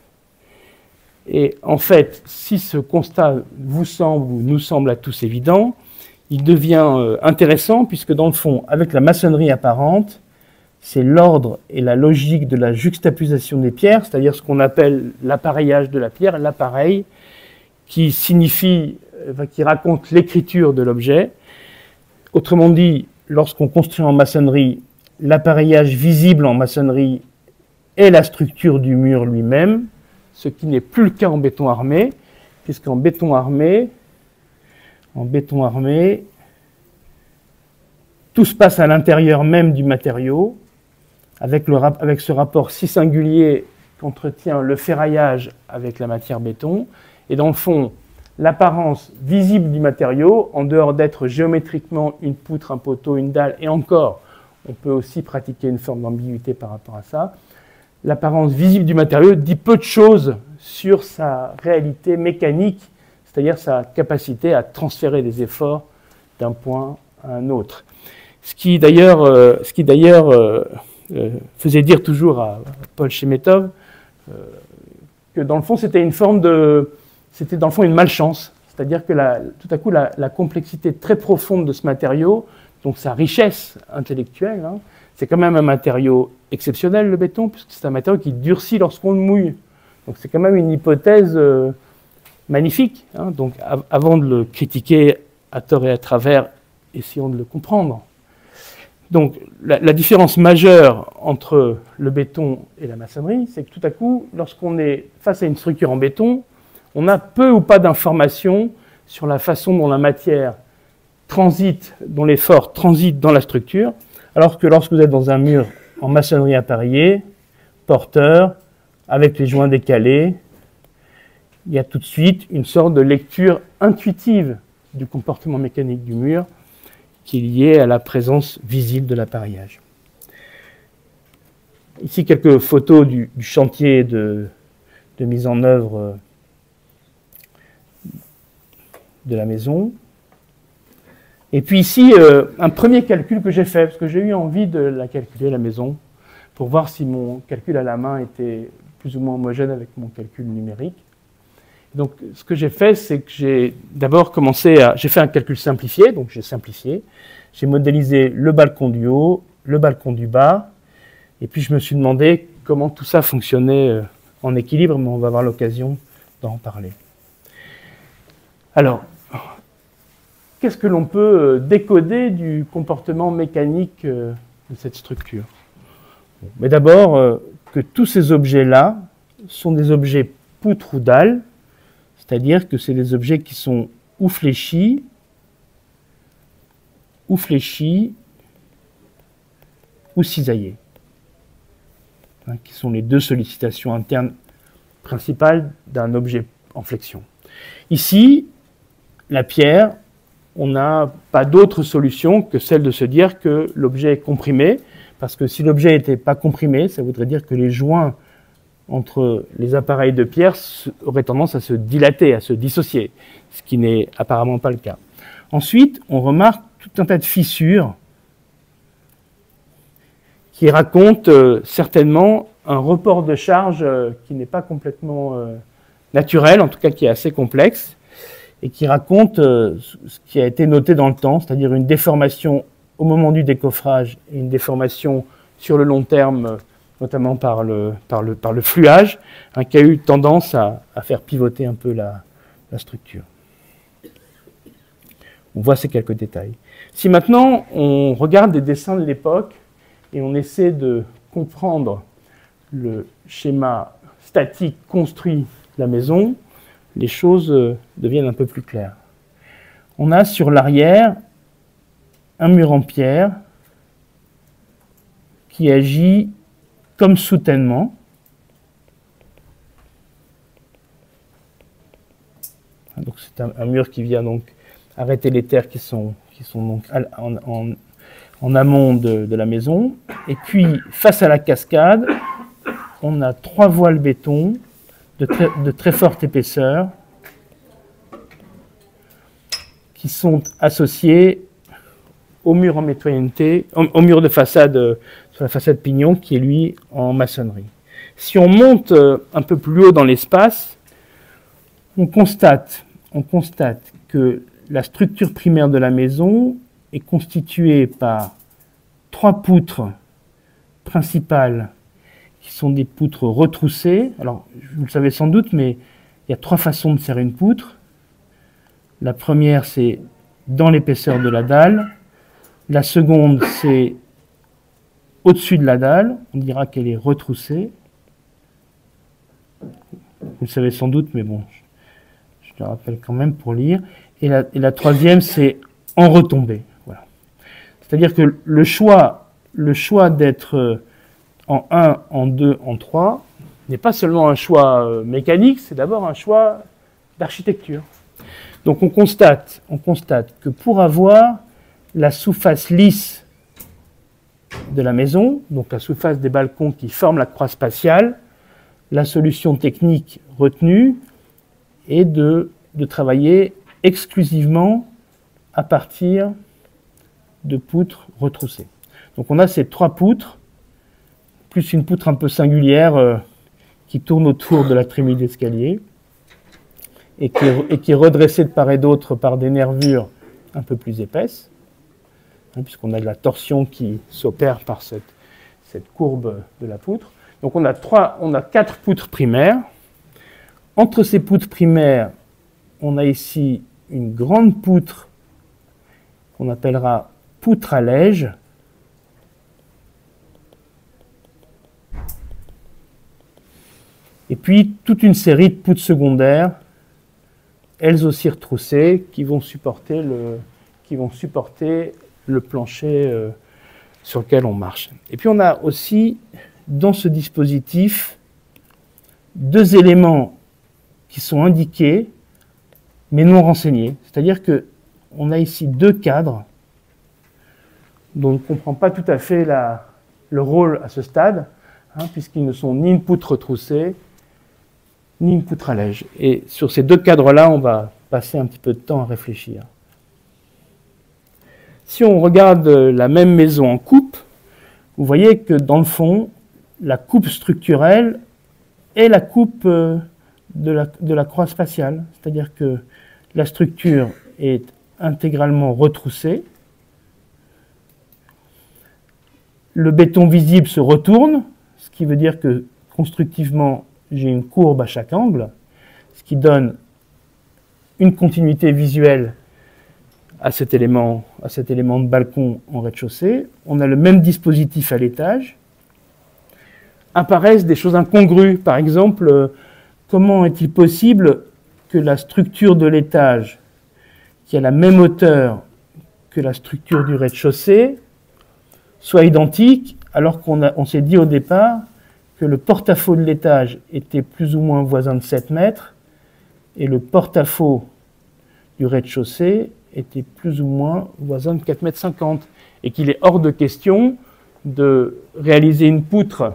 Et en fait, si ce constat vous semble ou nous semble à tous évident, il devient intéressant, puisque dans le fond, avec la maçonnerie apparente, c'est l'ordre et la logique de la juxtaposition des pierres, c'est-à-dire ce qu'on appelle l'appareillage de la pierre, l'appareil, qui signifie, qui raconte l'écriture de l'objet. Autrement dit, lorsqu'on construit en maçonnerie, l'appareillage visible en maçonnerie est la structure du mur lui-même, ce qui n'est plus le cas en béton armé, puisqu'en béton armé, tout se passe à l'intérieur même du matériau, avec ce rapport si singulier qu'entretient le ferraillage avec la matière béton. Et dans le fond, l'apparence visible du matériau, en dehors d'être géométriquement une poutre, un poteau, une dalle, et encore, on peut aussi pratiquer une forme d'ambiguïté par rapport à ça, l'apparence visible du matériau dit peu de choses sur sa réalité mécanique, c'est-à-dire sa capacité à transférer des efforts d'un point à un autre. Ce qui d'ailleurs faisait dire toujours à Paul Chemetov que dans le fond c'était dans le fond une malchance, c'est-à-dire que tout à coup la complexité très profonde de ce matériau, donc sa richesse intellectuelle, hein, c'est quand même un matériau exceptionnel, le béton, puisque c'est un matériau qui durcit lorsqu'on le mouille. Donc c'est quand même une hypothèse magnifique. Hein. Donc avant de le critiquer à tort et à travers, essayons de le comprendre. Donc la différence majeure entre le béton et la maçonnerie, c'est que tout à coup, lorsqu'on est face à une structure en béton, on a peu ou pas d'informations sur la façon dont la matière transite, dont l'effort transite dans la structure, alors que lorsque vous êtes dans un mur en maçonnerie appareillée, porteur, avec les joints décalés, il y a tout de suite une sorte de lecture intuitive du comportement mécanique du mur qui est liée à la présence visible de l'appareillage. ici quelques photos du chantier de mise en œuvre de la maison. Et puis ici, un premier calcul que j'ai fait, parce que j'ai eu envie de la calculer, la maison, pour voir si mon calcul à la main était plus ou moins homogène avec mon calcul numérique. Donc, ce que j'ai fait, c'est que j'ai d'abord j'ai fait un calcul simplifié, donc j'ai simplifié. J'ai modélisé le balcon du haut, le balcon du bas, et puis je me suis demandé comment tout ça fonctionnait en équilibre, mais on va avoir l'occasion d'en parler. Alors, qu'est-ce que l'on peut décoder du comportement mécanique de cette structure? Mais d'abord, que tous ces objets-là sont des objets poutres ou dalles, c'est-à-dire que c'est des objets qui sont ou fléchis, ou cisaillés, qui sont les deux sollicitations internes principales d'un objet en flexion. Ici, la pierre, on n'a pas d'autre solution que celle de se dire que l'objet est comprimé, parce que si l'objet n'était pas comprimé, ça voudrait dire que les joints entre les appareils de pierre auraient tendance à se dilater, à se dissocier, ce qui n'est apparemment pas le cas. Ensuite, on remarque tout un tas de fissures qui racontent certainement un report de charge qui n'est pas complètement naturel, en tout cas qui est assez complexe, et qui raconte ce qui a été noté dans le temps, c'est-à-dire une déformation au moment du décoffrage et une déformation sur le long terme, notamment par le fluage, qui a eu tendance à faire pivoter un peu la structure. On voit ces quelques détails. Si maintenant on regarde des dessins de l'époque et on essaie de comprendre le schéma statique construit de la maison, les choses deviennent un peu plus claires. On a sur l'arrière un mur en pierre qui agit comme soutènement. Donc c'est un mur qui vient donc arrêter les terres qui sont donc en amont de la maison. Et puis face à la cascade, on a 3 voiles béton de très forte épaisseur qui sont associés au mur en métoyenneté, au mur de façade sur la façade pignon qui est lui en maçonnerie. Si on monte un peu plus haut dans l'espace, on constate que la structure primaire de la maison est constituée par 3 poutres principales qui sont des poutres retroussées. Alors, vous le savez sans doute, mais il y a 3 façons de serrer une poutre. La première, c'est dans l'épaisseur de la dalle. La seconde, c'est au-dessus de la dalle. On dira qu'elle est retroussée. Vous le savez sans doute, mais bon, je le rappelle quand même pour lire. Et la troisième, c'est en retombée. Voilà. C'est-à-dire que le choix d'être en 1, en 2, en 3 n'est pas seulement un choix mécanique, c'est d'abord un choix d'architecture. Donc on constate que pour avoir la sous-face lisse de la maison, donc la sous-face des balcons qui forment la croix spatiale, la solution technique retenue est de travailler exclusivement à partir de poutres retroussées. Donc on a ces 3 poutres, plus une poutre un peu singulière qui tourne autour de la trémie d'escalier et qui est redressée de part et d'autre par des nervures un peu plus épaisses, puisqu'on a de la torsion qui s'opère par cette courbe de la poutre. Donc on a 4 poutres primaires. Entre ces poutres primaires, on a ici une grande poutre qu'on appellera poutre à lège, et puis toute une série de poutres secondaires, elles aussi retroussées, qui vont supporter le plancher sur lequel on marche. Et puis on a aussi dans ce dispositif 2 éléments qui sont indiqués mais non renseignés. C'est-à-dire qu'on a ici 2 cadres dont on ne comprend pas tout à fait le rôle à ce stade. puisqu'ils ne sont ni une poutre retroussée, ni une poutre allège. Et sur ces deux cadres-là, on va passer un petit peu de temps à réfléchir. Si on regarde la même maison en coupe, vous voyez que dans le fond, la coupe structurelle est la coupe de la croix spatiale. C'est-à-dire que la structure est intégralement retroussée. Le béton visible se retourne, ce qui veut dire que constructivement, j'ai une courbe à chaque angle, ce qui donne une continuité visuelle à cet élément de balcon en rez-de-chaussée. On a le même dispositif à l'étage. Apparaissent des choses incongrues. Par exemple, comment est-il possible que la structure de l'étage, qui a la même hauteur que la structure du rez-de-chaussée, soit identique, alors qu'on s'est dit au départ que le porte-à-faux de l'étage était plus ou moins voisin de 7 mètres et le porte-à-faux du rez-de-chaussée était plus ou moins voisin de 4,50 m et qu'il est hors de question de réaliser une poutre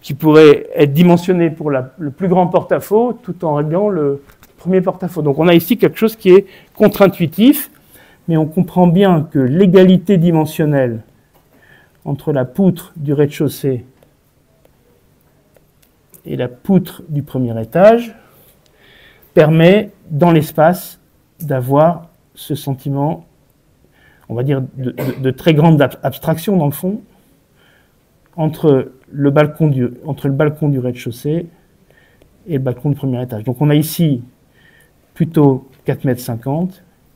qui pourrait être dimensionnée pour le plus grand porte-à-faux tout en réglant le premier porte-à-faux. Donc on a ici quelque chose qui est contre-intuitif, mais on comprend bien que l'égalité dimensionnelle entre la poutre du rez-de-chaussée et la poutre du premier étage permet, dans l'espace, d'avoir ce sentiment, on va dire, de très grande abstraction, dans le fond, entre le balcon du rez-de-chaussée et le balcon du premier étage. Donc on a ici plutôt 4,50 m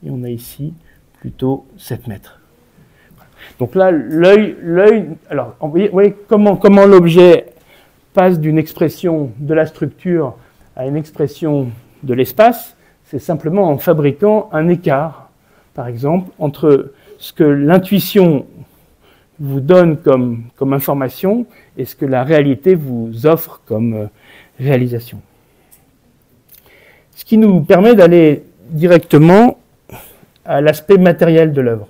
et on a ici plutôt 7 mètres. Donc là, l'œil, alors vous voyez comment l'objet passe d'une expression de la structure à une expression de l'espace, c'est simplement en fabriquant un écart, par exemple, entre ce que l'intuition vous donne comme information et ce que la réalité vous offre comme réalisation. Ce qui nous permet d'aller directement à l'aspect matériel de l'œuvre.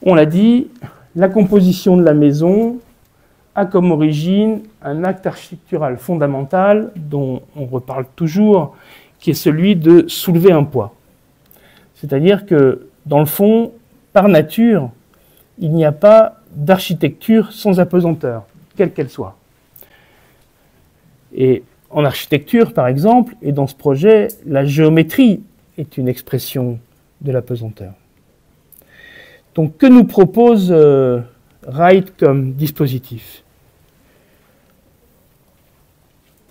On l'a dit, la composition de la maison a comme origine un acte architectural fondamental dont on reparle toujours, qui est celui de soulever un poids. C'est-à-dire que, dans le fond, par nature, il n'y a pas d'architecture sans apesanteur, quelle qu'elle soit. Et en architecture, par exemple, et dans ce projet, la géométrie est une expression de l'apesanteur. Donc, que nous propose Wright comme dispositif?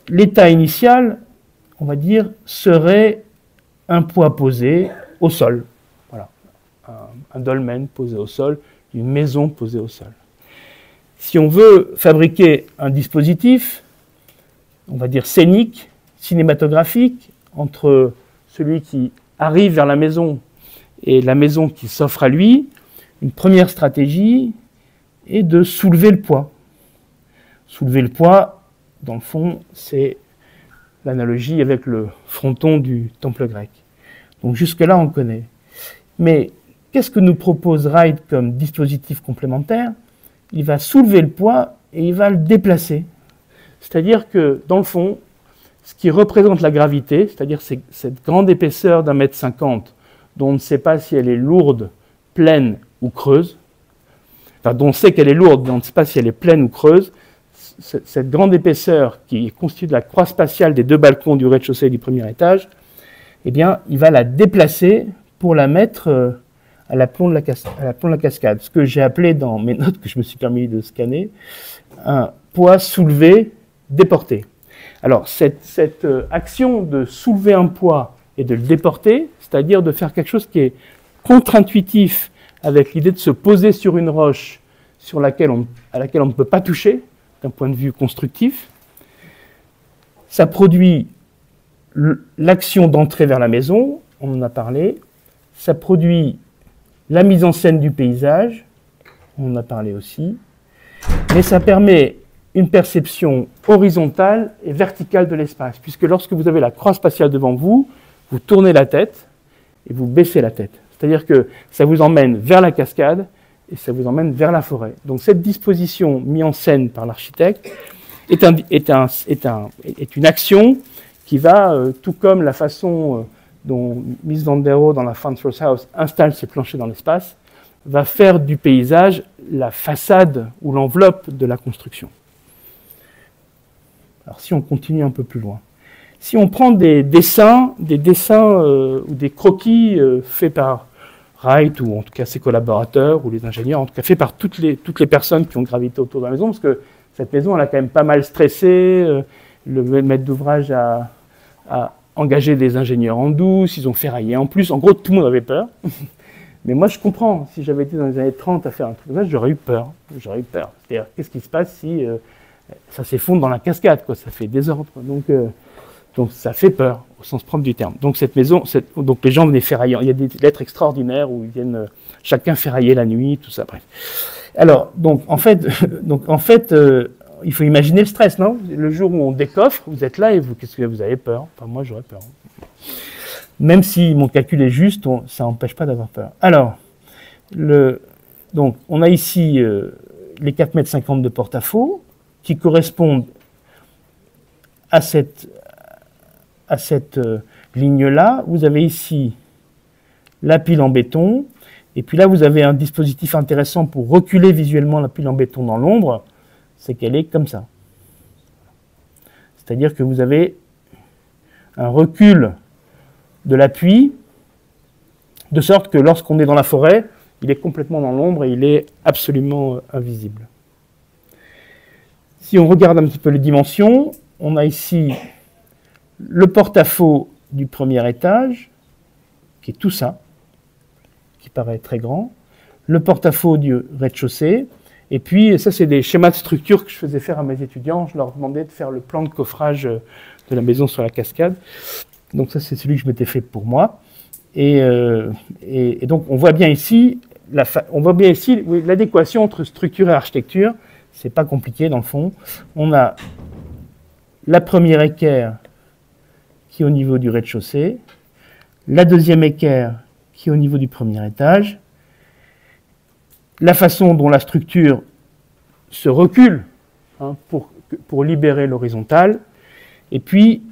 L'état initial, on va dire, serait un poids posé au sol. Voilà, un dolmen posé au sol, une maison posée au sol. Si on veut fabriquer un dispositif, on va dire scénique, cinématographique, entre celui qui arrive vers la maison et la maison qui s'offre à lui, une première stratégie est de soulever le poids. Soulever le poids, dans le fond, c'est l'analogie avec le fronton du temple grec. Donc jusque-là, on connaît. Mais qu'est-ce que nous propose Wright comme dispositif complémentaire? Il va soulever le poids et il va le déplacer. C'est-à-dire que, dans le fond, ce qui représente la gravité, c'est-à-dire cette grande épaisseur d'1,50 m, dont on ne sait pas si elle est lourde, pleine ou creuse, enfin, dont on sait qu'elle est lourde, mais on ne sait pas si elle est pleine ou creuse, cette grande épaisseur qui est constituée de la croix spatiale des deux balcons du rez-de-chaussée et du premier étage, eh bien, il va la déplacer pour la mettre à l'aplomb de la cascade. Ce que j'ai appelé dans mes notes, que je me suis permis de scanner, un poids soulevé, déporté. Alors, cette action de soulever un poids et de le déporter, c'est-à-dire de faire quelque chose qui est contre-intuitif avec l'idée de se poser sur une roche à laquelle on ne peut pas toucher, d'un point de vue constructif, ça produit l'action d'entrer vers la maison, on en a parlé, ça produit la mise en scène du paysage, on en a parlé aussi, mais ça permet une perception horizontale et verticale de l'espace, puisque lorsque vous avez la croix spatiale devant vous, vous tournez la tête et vous baissez la tête. C'est-à-dire que ça vous emmène vers la cascade et ça vous emmène vers la forêt. Donc cette disposition mise en scène par l'architecte est une action qui va, tout comme la façon dont Mies van der Rohe dans la Farnsworth House installe ses planchers dans l'espace, va faire du paysage la façade ou l'enveloppe de la construction. Alors si on continue un peu plus loin, si on prend des dessins ou des croquis faits par Wright, ou en tout cas ses collaborateurs, ou les ingénieurs, en tout cas faits par toutes les personnes qui ont gravité autour de la maison, parce que cette maison, elle a quand même pas mal stressé, le maître d'ouvrage a engagé des ingénieurs en douce, ils ont ferraillé en plus, en gros tout le monde avait peur. Mais moi je comprends, si j'avais été dans les années 30 à faire un truc comme ça, j'aurais eu peur. C'est-à-dire, qu'est-ce qui se passe si ça s'effondre dans la cascade, quoi, ça fait désordre. Donc ça fait peur, au sens propre du terme. Donc cette maison, donc les gens venaient ferrailler. Il y a des lettres extraordinaires où ils viennent chacun ferrailler la nuit, tout ça, bref. Alors, donc en fait, il faut imaginer le stress, non? Le jour où on décoffre, vous êtes là et qu'est-ce que vous avez peur? Enfin, moi j'aurais peur. Même si mon calcul est juste, ça n'empêche pas d'avoir peur. Alors, donc on a ici les 4,50 m de porte-à-faux qui correspondent à cette ligne-là. Vous avez ici la pile en béton, et puis là vous avez un dispositif intéressant pour reculer visuellement la pile en béton dans l'ombre, c'est qu'elle est comme ça. C'est-à-dire que vous avez un recul de l'appui, de sorte que lorsqu'on est dans la forêt, il est complètement dans l'ombre et il est absolument invisible. Si on regarde un petit peu les dimensions, on a ici le porte-à-faux du premier étage, qui est tout ça, qui paraît très grand, le porte-à-faux du rez-de-chaussée, et puis ça c'est des schémas de structure que je faisais faire à mes étudiants, je leur demandais de faire le plan de coffrage de la maison sur la cascade, donc ça c'est celui que je m'étais fait pour moi, et donc on voit bien ici l'adéquation entre structure et architecture, c'est pas compliqué dans le fond, on a la première équerre qui est au niveau du rez-de-chaussée, la deuxième équerre qui est au niveau du premier étage, la façon dont la structure se recule pour libérer l'horizontale, et puis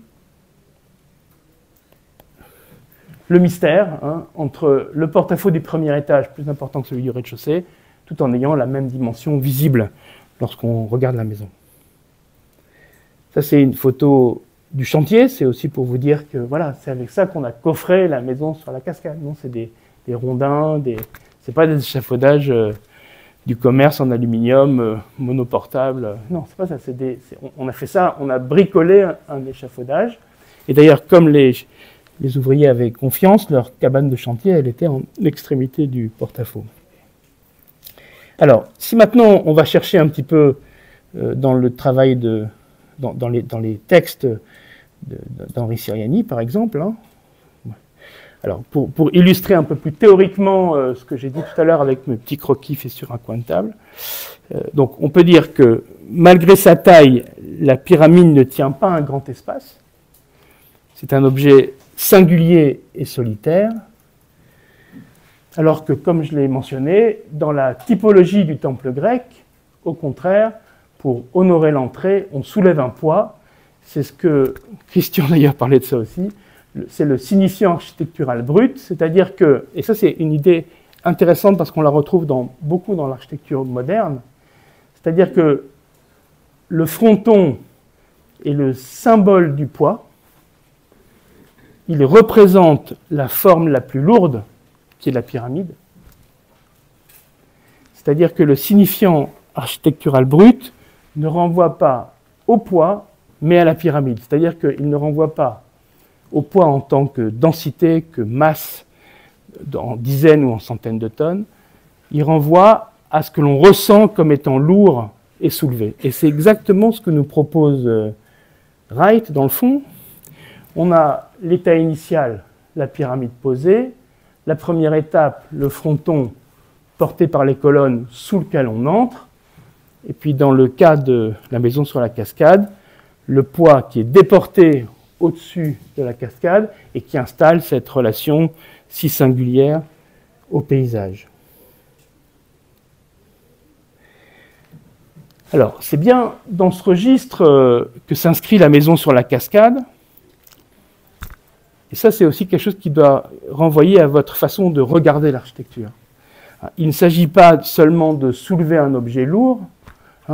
le mystère entre le porte-à-faux du premier étage plus important que celui du rez-de-chaussée, tout en ayant la même dimension visible lorsqu'on regarde la maison. Ça c'est une photo du chantier, c'est aussi pour vous dire que voilà, c'est avec ça qu'on a coffré la maison sur la cascade. Non, c'est des rondins, c'est pas des échafaudages du commerce en aluminium monoportable. Non, c'est pas ça. On a fait ça, on a bricolé un échafaudage. Et d'ailleurs, comme les ouvriers avaient confiance, leur cabane de chantier, elle était en extrémité du porte-à-faux. Alors, si maintenant on va chercher un petit peu dans le travail dans les textes d'Henri Siriani, par exemple. Alors, pour illustrer un peu plus théoriquement ce que j'ai dit tout à l'heure avec mes petits croquis faits sur un coin de table, donc on peut dire que malgré sa taille, la pyramide ne tient pas un grand espace. C'est un objet singulier et solitaire, alors que, comme je l'ai mentionné, dans la typologie du temple grec, au contraire, pour honorer l'entrée, on soulève un poids. C'est ce que Christian d'ailleurs parlait de ça aussi, c'est le signifiant architectural brut, c'est-à-dire que, et ça c'est une idée intéressante parce qu'on la retrouve beaucoup dans l'architecture moderne, c'est-à-dire que le fronton est le symbole du poids, il représente la forme la plus lourde, qui est la pyramide, c'est-à-dire que le signifiant architectural brut ne renvoie pas au poids, mais à la pyramide. C'est-à-dire qu'il ne renvoie pas au poids en tant que densité, que masse, en dizaines ou en centaines de tonnes. Il renvoie à ce que l'on ressent comme étant lourd et soulevé. Et c'est exactement ce que nous propose Wright, dans le fond. On a l'état initial, la pyramide posée. La première étape, le fronton porté par les colonnes sous lequel on entre. Et puis dans le cas de la maison sur la cascade, le poids qui est déporté au-dessus de la cascade et qui installe cette relation si singulière au paysage. Alors, c'est bien dans ce registre que s'inscrit la maison sur la cascade. Et ça, c'est aussi quelque chose qui doit renvoyer à votre façon de regarder l'architecture. Il ne s'agit pas seulement de soulever un objet lourd.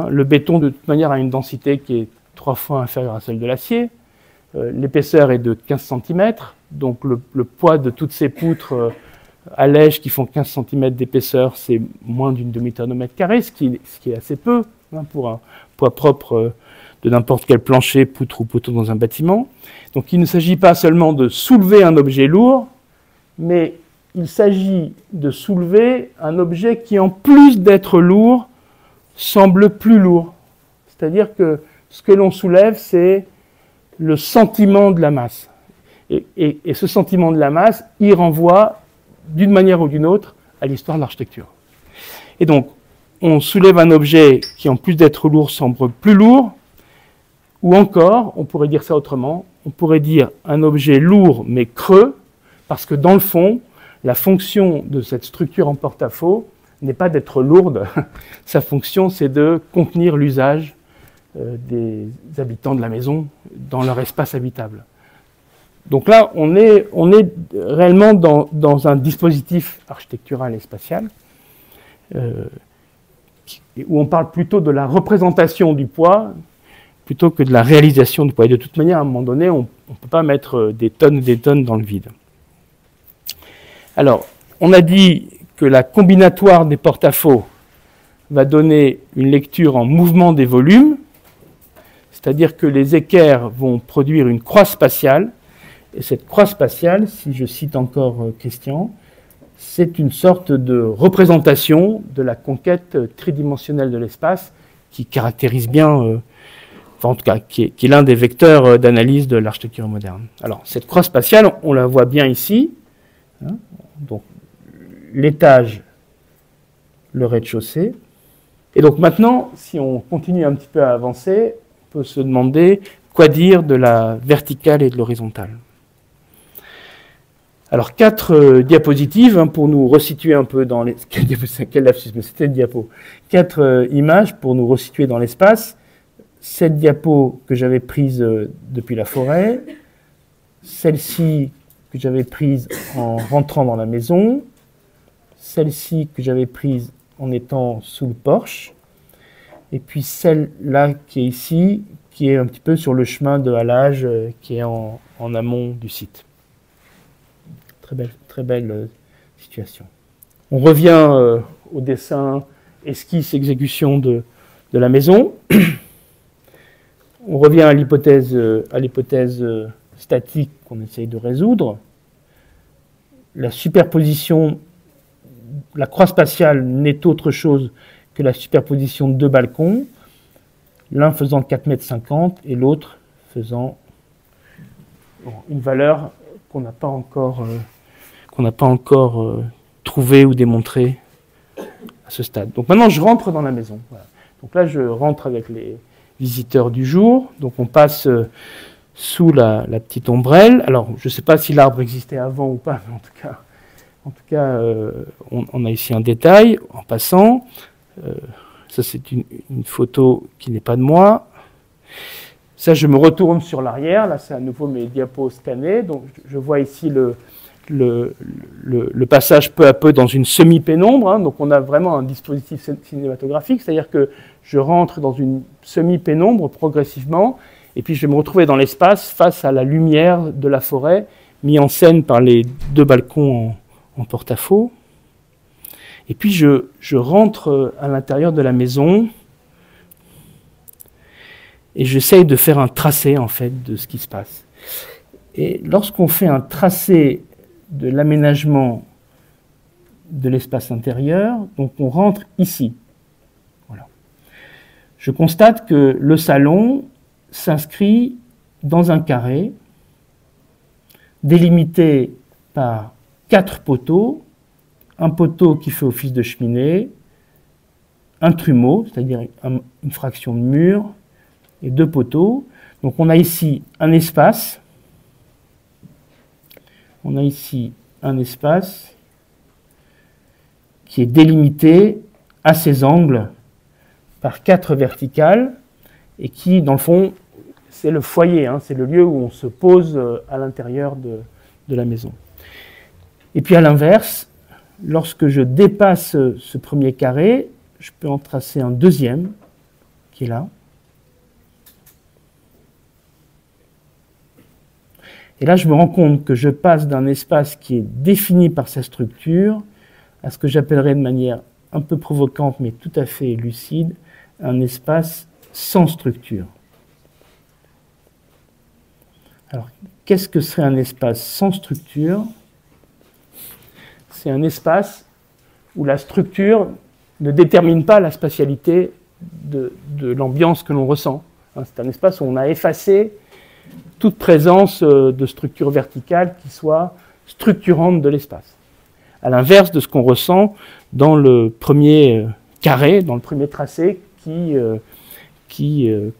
Le béton, de toute manière, a une densité qui est 3 fois inférieure à celle de l'acier. L'épaisseur est de 15 cm, donc le poids de toutes ces poutres allèges qui font 15 cm d'épaisseur, c'est moins d'une demi-tonne au mètre carré, ce qui est assez peu pour un poids propre de n'importe quel plancher, poutre ou poteau dans un bâtiment. Donc il ne s'agit pas seulement de soulever un objet lourd, mais il s'agit de soulever un objet qui, en plus d'être lourd, semble plus lourd. C'est-à-dire que ce que l'on soulève, c'est le sentiment de la masse. Et ce sentiment de la masse, il renvoie, d'une manière ou d'une autre, à l'histoire de l'architecture. Et donc, on soulève un objet qui, en plus d'être lourd, semble plus lourd, ou encore, on pourrait dire ça autrement, on pourrait dire un objet lourd mais creux, parce que dans le fond, la fonction de cette structure en porte-à-faux n'est pas d'être lourde, sa fonction c'est de contenir l'usage des habitants de la maison dans leur espace habitable. Donc là, on est réellement dans un dispositif architectural et spatial où on parle plutôt de la représentation du poids plutôt que de la réalisation du poids. Et de toute manière, à un moment donné, on ne peut pas mettre des tonnes et des tonnes dans le vide. Alors, on a dit que la combinatoire des porte-à-faux va donner une lecture en mouvement des volumes, c'est-à-dire que les équerres vont produire une croix spatiale, et cette croix spatiale, si je cite encore Christian, c'est une sorte de représentation de la conquête tridimensionnelle de l'espace qui caractérise bien, enfin en tout cas, qui est l'un des vecteurs d'analyse de l'architecture moderne. Alors, cette croix spatiale, on la voit bien ici, hein, donc l'étage, le rez-de-chaussée. Et donc maintenant, si on continue un petit peu à avancer, on peut se demander quoi dire de la verticale et de l'horizontale. Alors, 4 diapositives pour nous resituer un peu dans les... Quel lapsus, mais c'était le diapo. 4 images pour nous resituer dans l'espace. Cette diapo que j'avais prise depuis la forêt, celle-ci que j'avais prise en rentrant dans la maison, celle-ci que j'avais prise en étant sous le porche, et puis celle-là qui est ici, qui est un petit peu sur le chemin de halage qui est en amont du site. Très belle situation. On revient au dessin, esquisse, exécution de la maison. On revient à l'hypothèse statique qu'on essaye de résoudre. La superposition, la croix spatiale n'est autre chose que la superposition de 2 balcons, l'un faisant 4,50 m et l'autre faisant une valeur qu'on n'a pas encore trouvée ou démontrée à ce stade. Donc maintenant, je rentre dans la maison. Voilà. Donc là, je rentre avec les visiteurs du jour. Donc on passe sous la petite ombrelle. Alors, je ne sais pas si l'arbre existait avant ou pas, mais en tout cas, on a ici un détail en passant. Ça, c'est une photo qui n'est pas de moi. Ça, je me retourne sur l'arrière. Là, c'est à nouveau mes diapos scannés. Donc, je vois ici le passage peu à peu dans une semi-pénombre. Donc, on a vraiment un dispositif cinématographique. C'est-à-dire que je rentre dans une semi-pénombre progressivement. Et puis, je vais me retrouver dans l'espace face à la lumière de la forêt, mis en scène par les 2 balcons en porte-à-faux. Et puis, je rentre à l'intérieur de la maison et j'essaye de faire un tracé, en fait, de ce qui se passe. Et lorsqu'on fait un tracé de l'aménagement de l'espace intérieur, donc on rentre ici. Voilà. Je constate que le salon s'inscrit dans un carré délimité par 4 poteaux, un poteau qui fait office de cheminée, un trumeau, c'est-à-dire une fraction de mur, et 2 poteaux. Donc on a ici un espace, qui est délimité à ses angles par 4 verticales et qui, dans le fond, c'est le foyer, hein, c'est le lieu où on se pose à l'intérieur de la maison. Et puis à l'inverse, lorsque je dépasse ce premier carré, je peux en tracer un deuxième, qui est là. Et là, je me rends compte que je passe d'un espace qui est défini par sa structure à ce que j'appellerais de manière un peu provocante, mais tout à fait lucide, un espace sans structure. Alors, qu'est-ce que serait un espace sans structure? C'est un espace où la structure ne détermine pas la spatialité de l'ambiance que l'on ressent. C'est un espace où on a effacé toute présence de structure verticale qui soit structurante de l'espace. À l'inverse de ce qu'on ressent dans le premier carré, dans le premier tracé que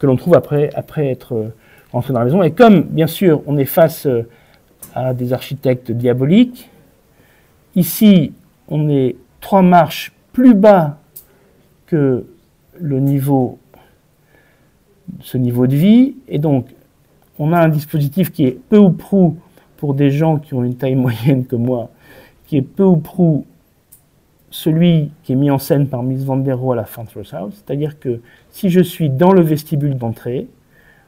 l'on trouve après être rentré dans la maison. Et comme, bien sûr, on est face à des architectes diaboliques, ici, on est 3 marches plus bas que ce niveau de vie, et donc on a un dispositif qui est peu ou prou, pour des gens qui ont une taille moyenne comme moi, qui est peu ou prou celui qui est mis en scène par Mies van der Rohe à la Farnsworth House, c'est-à-dire que si je suis dans le vestibule d'entrée,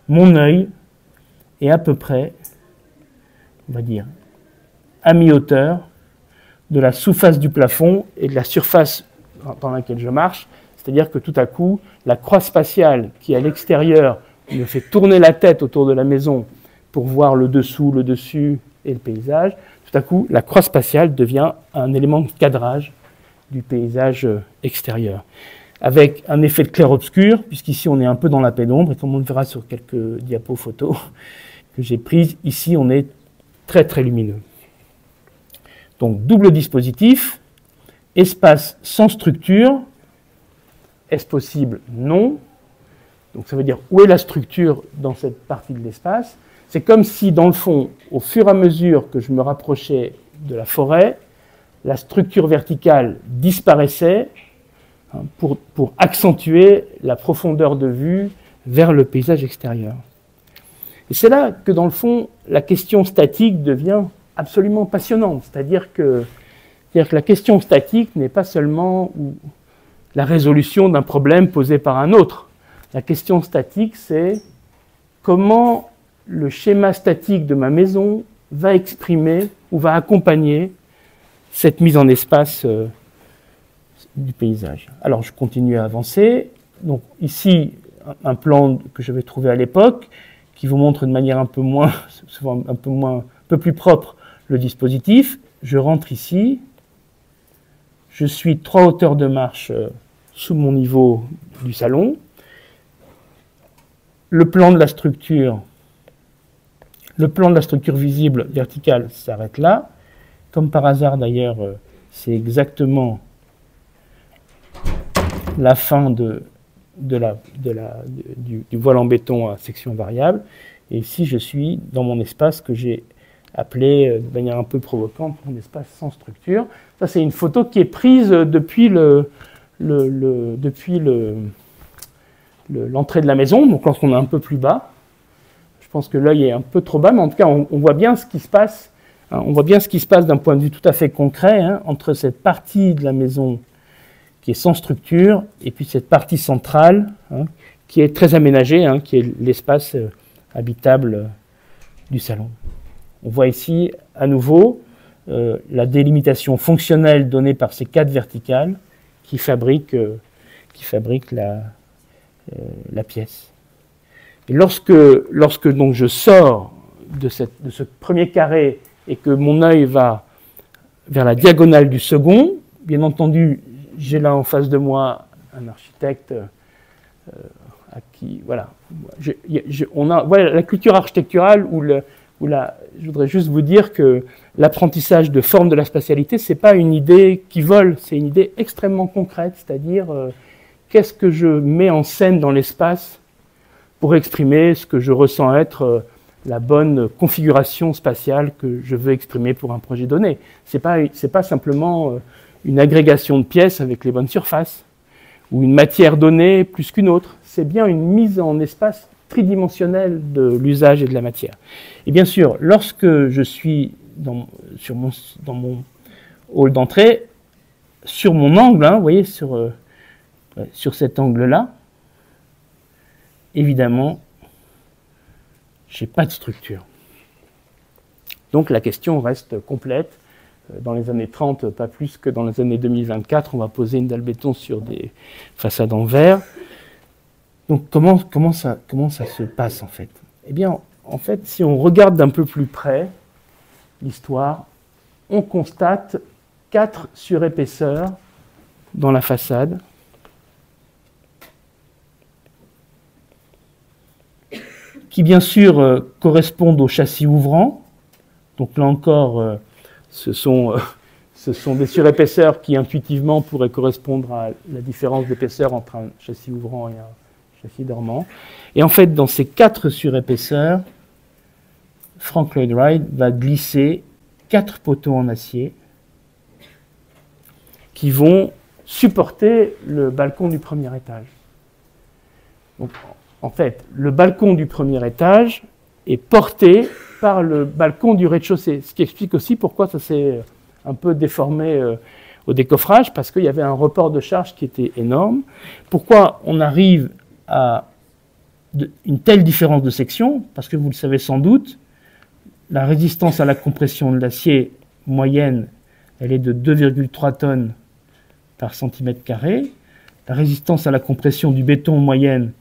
mon œil est à peu près, on va dire, à mi-hauteur de la sous-face du plafond et de la surface dans laquelle je marche, c'est-à-dire que tout à coup, la croix spatiale qui est à l'extérieur me fait tourner la tête autour de la maison pour voir le dessous, le dessus et le paysage, tout à coup, la croix spatiale devient un élément de cadrage du paysage extérieur, avec un effet de clair-obscur, puisqu'ici on est un peu dans la pénombre, et comme on le verra sur quelques diapos photos que j'ai prises, ici on est très très lumineux. Donc double dispositif, espace sans structure, est-ce possible? Non. Donc ça veut dire où est la structure dans cette partie de l'espace? C'est comme si dans le fond, au fur et à mesure que je me rapprochais de la forêt, la structure verticale disparaissait pour accentuer la profondeur de vue vers le paysage extérieur. Et c'est là que, dans le fond, la question statique devient absolument passionnante. C'est-à-dire que la question statique n'est pas seulement la résolution d'un problème posé par un autre. La question statique, c'est comment le schéma statique de ma maison va exprimer ou va accompagner cette mise en espace du paysage. Alors, je continue à avancer. Donc, ici, un plan que j'avais trouvé à l'époque, qui vous montre de manière un peu plus propre le dispositif. Je rentre ici. Je suis 3 hauteurs de marche sous mon niveau du salon. Le plan de la structure visible verticale s'arrête là. Comme par hasard d'ailleurs, c'est exactement la fin du voile en béton à section variable. Et ici, je suis dans mon espace que j'ai appelé de manière un peu provocante mon espace sans structure. Ça, c'est une photo qui est prise depuis l'entrée de la maison, donc lorsqu'on est un peu plus bas. Je pense que l'œil est un peu trop bas, mais en tout cas, on voit bien ce qui se passe. On voit bien ce qui se passe d'un point de vue tout à fait concret entre cette partie de la maison qui est sans structure et puis cette partie centrale qui est très aménagée, qui est l'espace habitable du salon. On voit ici à nouveau la délimitation fonctionnelle donnée par ces 4 verticales qui fabriquent la pièce. Et lorsque donc je sors de ce premier carré et que mon œil va vers la diagonale du second, bien entendu, j'ai là en face de moi un architecte à qui, voilà, voilà la culture architecturale je voudrais juste vous dire que l'apprentissage de forme de la spatialité, ce n'est pas une idée qui vole, c'est une idée extrêmement concrète, c'est-à-dire qu'est-ce que je mets en scène dans l'espace pour exprimer ce que je ressens être la bonne configuration spatiale que je veux exprimer pour un projet donné. C'est pas simplement une agrégation de pièces avec les bonnes surfaces, ou une matière donnée plus qu'une autre. C'est bien une mise en espace tridimensionnelle de l'usage et de la matière. Et bien sûr, lorsque je suis dans mon hall d'entrée, sur mon angle, hein, vous voyez, sur cet angle-là, évidemment, je n'ai pas de structure. Donc la question reste complète. Dans les années 30, pas plus que dans les années 2024, on va poser une dalle béton sur des façades en verre. Donc comment ça se passe en fait? Eh bien, en fait, si on regarde d'un peu plus près l'histoire, on constate 4 surépaisseurs dans la façade. Qui bien sûr correspondent au châssis ouvrant. Donc là encore, ce sont des surépaisseurs qui intuitement pourraient correspondre à la différence d'épaisseur entre un châssis ouvrant et un châssis dormant. Et en fait, dans ces 4 surépaisseurs, Frank Lloyd Wright va glisser 4 poteaux en acier qui vont supporter le balcon du premier étage. Donc, en fait, le balcon du premier étage est porté par le balcon du rez-de-chaussée, ce qui explique aussi pourquoi ça s'est un peu déformé au décoffrage, parce qu'il y avait un report de charge qui était énorme. Pourquoi on arrive à une telle différence de section? Parce que vous le savez sans doute, la résistance à la compression de l'acier moyenne, elle est de 2,3 tonnes par centimètre carré. La résistance à la compression du béton moyenne,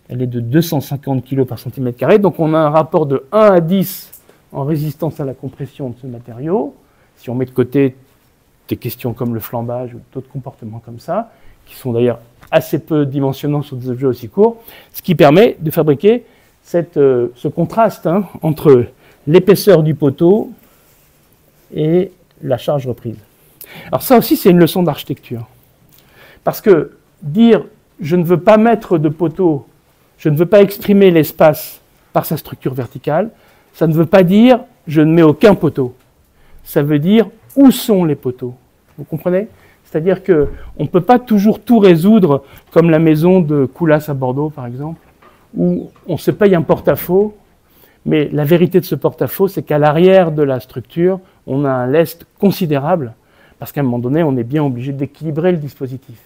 elle est de 250 kg par centimètre carré. Donc on a un rapport de 1 à 10 en résistance à la compression de ce matériau. Si on met de côté des questions comme le flambage ou d'autres comportements comme ça, qui sont d'ailleurs assez peu dimensionnants sur des objets aussi courts, ce qui permet de fabriquer ce contraste entre l'épaisseur du poteau et la charge reprise. Alors ça aussi, c'est une leçon d'architecture. Parce que dire « je ne veux pas mettre de poteau », je ne veux pas exprimer l'espace par sa structure verticale, ça ne veut pas dire « je ne mets aucun poteau ». Ça veut dire « où sont les poteaux ». Vous comprenez? C'est-à-dire qu'on ne peut pas toujours tout résoudre comme la maison de Coulas à Bordeaux, par exemple, où on se paye un porte-à-faux, mais la vérité de ce porte-à-faux, c'est qu'à l'arrière de la structure, on a un lest considérable, parce qu'à un moment donné, on est bien obligé d'équilibrer le dispositif.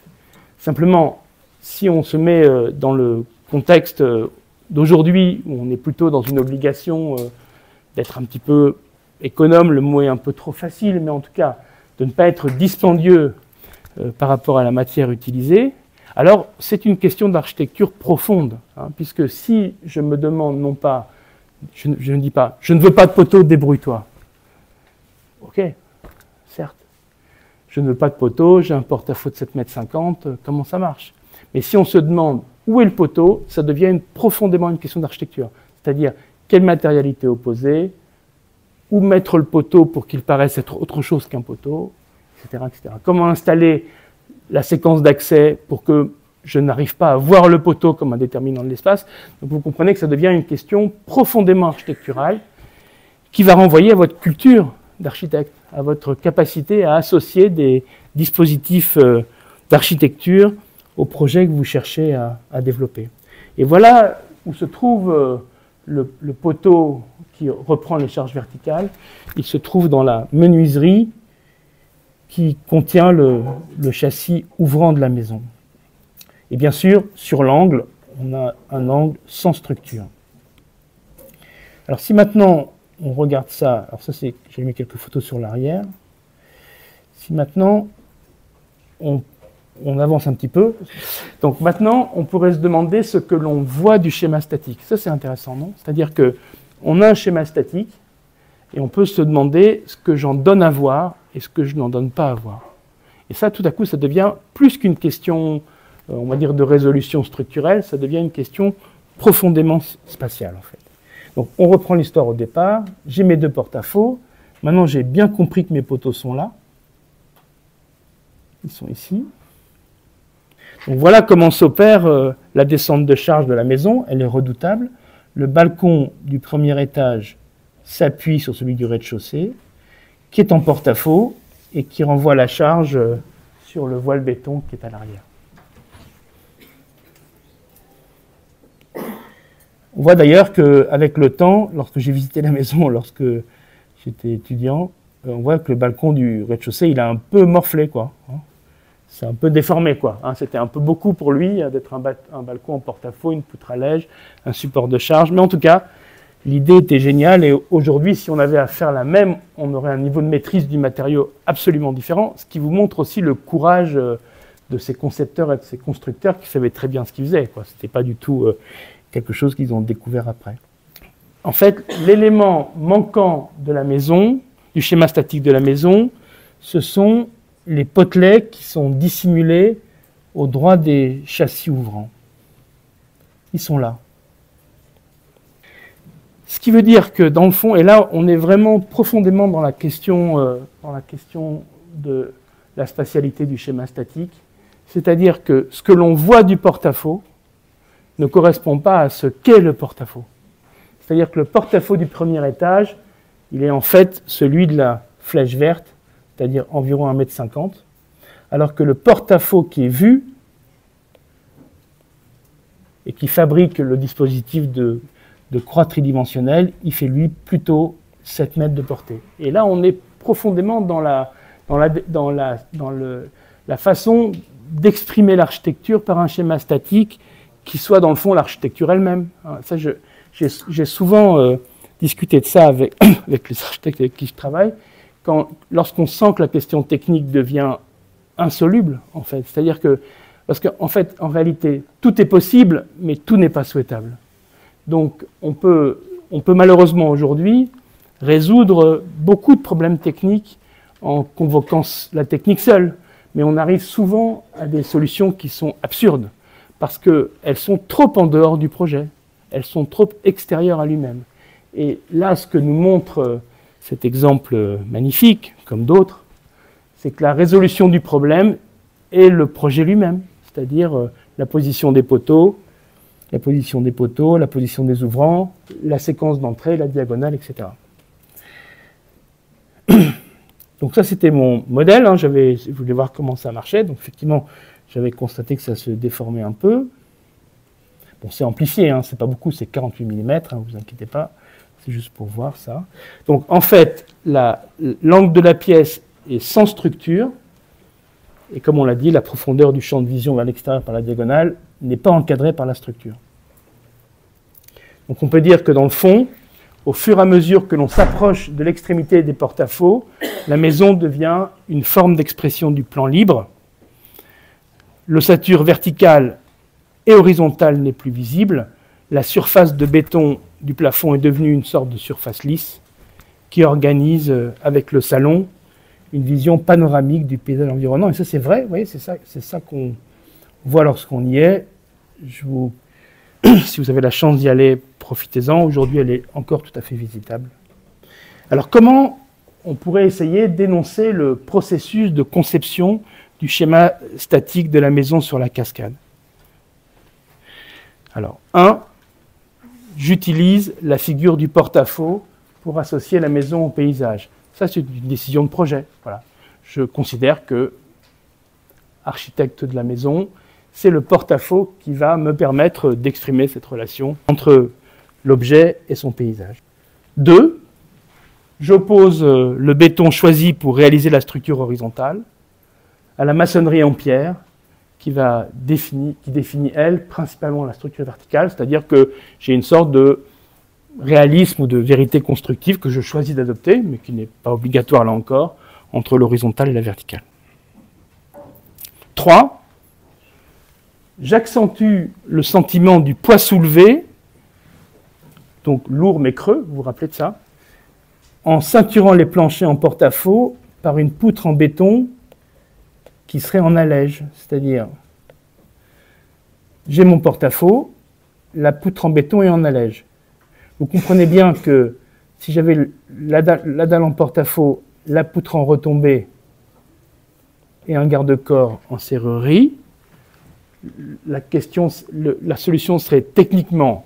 Simplement, si on se met dans le contexte d'aujourd'hui, où on est plutôt dans une obligation d'être un petit peu économe, le mot est un peu trop facile, mais en tout cas, de ne pas être dispendieux par rapport à la matière utilisée, alors c'est une question d'architecture profonde, puisque si je me demande non pas, je ne dis pas, je ne veux pas de poteau, débrouille-toi. Ok, certes. Je ne veux pas de poteau, j'ai un porte-à-faux de 7,50 m, comment ça marche? Mais si on se demande où est le poteau, ça devient profondément une question d'architecture. C'est-à-dire, quelle matérialité opposée, où mettre le poteau pour qu'il paraisse être autre chose qu'un poteau, etc., etc. Comment installer la séquence d'accès pour que je n'arrive pas à voir le poteau comme un déterminant de l'espace. Donc vous comprenez que ça devient une question profondément architecturale qui va renvoyer à votre culture d'architecte, à votre capacité à associer des dispositifs d'architecture au projet que vous cherchez à développer. Et voilà où se trouve le poteau qui reprend les charges verticales. Il se trouve dans la menuiserie qui contient le châssis ouvrant de la maison. Et bien sûr, sur l'angle, on a un angle sans structure. Alors si maintenant on regarde ça, alors ça c'est, j'ai mis quelques photos sur l'arrière. Si maintenant on avance un petit peu, donc maintenant on pourrait se demander ce que l'on voit du schéma statique. Ça c'est intéressant, non? C'est-à-dire que on a un schéma statique et on peut se demander ce que j'en donne à voir et ce que je n'en donne pas à voir. Et ça, tout à coup, ça devient plus qu'une question, on va dire, de résolution structurelle, ça devient une question profondément spatiale, en fait. Donc, on reprend l'histoire au départ. J'ai mes 2 porte-à-faux. Maintenant, j'ai bien compris que mes poteaux sont là. Ils sont ici. Donc, voilà comment s'opère la descente de charge de la maison. Elle est redoutable. Le balcon du premier étage s'appuie sur celui du rez-de-chaussée, qui est en porte-à-faux et qui renvoie la charge sur le voile béton qui est à l'arrière. On voit d'ailleurs qu'avec le temps, lorsque j'ai visité la maison, lorsque j'étais étudiant, on voit que le balcon du rez-de-chaussée, il a un peu morflé, quoi. C'est un peu déformé, quoi. C'était un peu beaucoup pour lui d'être un balcon en porte-à-faux, une poutre à lège, un support de charge. Mais en tout cas, l'idée était géniale. Et aujourd'hui, si on avait à faire la même, on aurait un niveau de maîtrise du matériau absolument différent. Ce qui vous montre aussi le courage de ces concepteurs et de ces constructeurs qui savaient très bien ce qu'ils faisaient, quoi. C'était pas du tout quelque chose qu'ils ont découvert après. En fait, l'élément manquant de la maison, du schéma statique de la maison, ce sont les potelets qui sont dissimulés au droit des châssis ouvrants. Ils sont là. Ce qui veut dire que dans le fond, et là on est vraiment profondément dans la question de la spatialité du schéma statique, c'est-à-dire que ce que l'on voit du porte-à-faux ne correspond pas à ce qu'est le porte-à-faux. C'est-à-dire que le porte-à-faux du premier étage, il est en fait celui de la flèche verte, c'est-à-dire environ 1,50 m, alors que le porte-à-faux qui est vu et qui fabrique le dispositif de croix tridimensionnelle, il fait lui plutôt 7 mètres de portée. Et là, on est profondément dans la façon d'exprimer l'architecture par un schéma statique qui soit dans le fond l'architecture elle-même. Ça, j'ai souvent discuté de ça avec les architectes avec qui je travaille, lorsqu'on sent que la question technique devient insoluble, en fait. C'est-à-dire que, parce qu'en fait, en réalité, tout est possible, mais tout n'est pas souhaitable. Donc, on peut malheureusement aujourd'hui résoudre beaucoup de problèmes techniques en convoquant la technique seule, mais on arrive souvent à des solutions qui sont absurdes, parce qu'elles sont trop en dehors du projet, elles sont trop extérieures à lui-même. Et là, ce que nous montre cet exemple magnifique, comme d'autres, c'est que la résolution du problème est le projet lui-même, c'est-à-dire la position des poteaux, la position des ouvrants, la séquence d'entrée, la diagonale, etc. Donc ça, c'était mon modèle. Je voulais voir comment ça marchait. Donc effectivement, j'avais constaté que ça se déformait un peu. Bon, c'est amplifié, c'est pas beaucoup, c'est 48 mm, vous inquiétez pas. C'est juste pour voir ça. Donc en fait, l'angle de la pièce est sans structure. Et comme on l'a dit, la profondeur du champ de vision vers l'extérieur par la diagonale n'est pas encadrée par la structure. Donc on peut dire que dans le fond, au fur et à mesure que l'on s'approche de l'extrémité des porte-à-faux, la maison devient une forme d'expression du plan libre. L'ossature verticale et horizontale n'est plus visible. La surface de béton du plafond est devenue une sorte de surface lisse qui organise avec le salon une vision panoramique du paysage environnant. Et ça, c'est vrai, vous voyez, c'est ça qu'on voit lorsqu'on y est. Si vous avez la chance d'y aller, profitez-en. Aujourd'hui, elle est encore tout à fait visitable. Alors, comment on pourrait essayer d'énoncer le processus de conception du schéma statique de la maison sur la cascade? Alors, j'utilise la figure du porte-à-faux pour associer la maison au paysage. Ça, c'est une décision de projet. Voilà. Je considère que, architecte de la maison, c'est le porte-à-faux qui va me permettre d'exprimer cette relation entre l'objet et son paysage. 2, j'oppose le béton choisi pour réaliser la structure horizontale à la maçonnerie en pierre qui définit, elle, principalement la structure verticale, c'est-à-dire que j'ai une sorte de réalisme ou de vérité constructive que je choisis d'adopter, mais qui n'est pas obligatoire, là encore, entre l'horizontale et la verticale. 3, j'accentue le sentiment du poids soulevé, donc lourd mais creux, vous vous rappelez de ça, en ceinturant les planchers en porte-à-faux par une poutre en béton qui serait en allège, c'est-à-dire j'ai mon porte-à-faux, la poutre en béton est en allège. Vous comprenez bien que si j'avais la dalle en porte-à-faux, la poutre en retombée et un garde-corps en serrurerie, la solution serait techniquement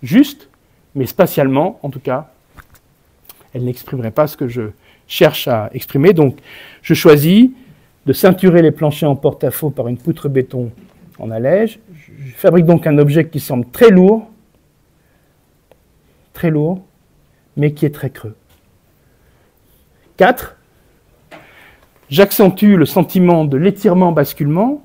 juste, mais spatialement, en tout cas, elle n'exprimerait pas ce que je cherche à exprimer. Donc, je choisis de ceinturer les planchers en porte-à-faux par une poutre béton en allège. Je fabrique donc un objet qui semble très lourd, mais qui est très creux. 4. J'accentue le sentiment de l'étirement-basculement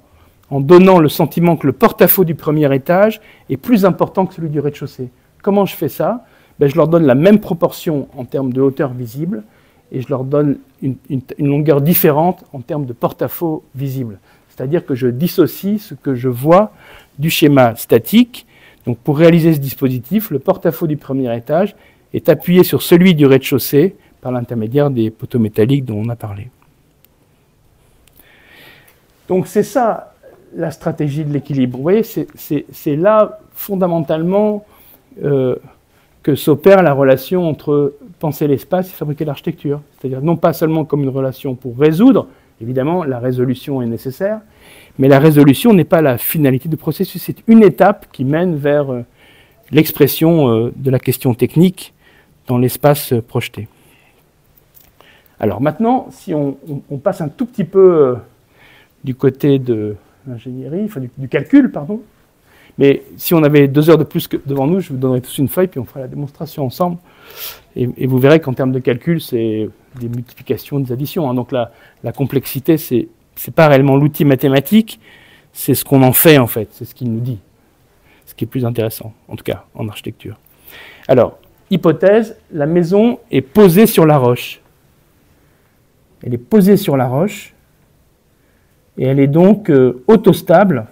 en donnant le sentiment que le porte-à-faux du premier étage est plus important que celui du rez-de-chaussée. Comment je fais ça? Je leur donne la même proportion en termes de hauteur visible et je leur donne une longueur différente en termes de porte-à-faux visible. C'est-à-dire que je dissocie ce que je vois du schéma statique. Donc pour réaliser ce dispositif, le porte-à-faux du premier étage est appuyé sur celui du rez-de-chaussée par l'intermédiaire des poteaux métalliques dont on a parlé. Donc c'est ça la stratégie de l'équilibre. Vous voyez, c'est là fondamentalement que s'opère la relation entre penser l'espace et fabriquer l'architecture. C'est-à-dire non pas seulement comme une relation pour résoudre, évidemment la résolution est nécessaire, mais la résolution n'est pas la finalité du processus, c'est une étape qui mène vers l'expression de la question technique dans l'espace projeté. Alors maintenant, si on passe un tout petit peu du côté de l'ingénierie, enfin du calcul, pardon, mais si on avait 2 heures de plus devant nous, je vous donnerai tous une feuille, puis on fera la démonstration ensemble. Et vous verrez qu'en termes de calcul, c'est des multiplications, des additions. Hein. Donc la complexité, c'est pas réellement l'outil mathématique, c'est ce qu'on en fait, en fait. C'est ce qu'il nous dit. Ce qui est plus intéressant, en tout cas, en architecture. Alors, hypothèse, la maison est posée sur la roche. Elle est posée sur la roche, et elle est donc autostable,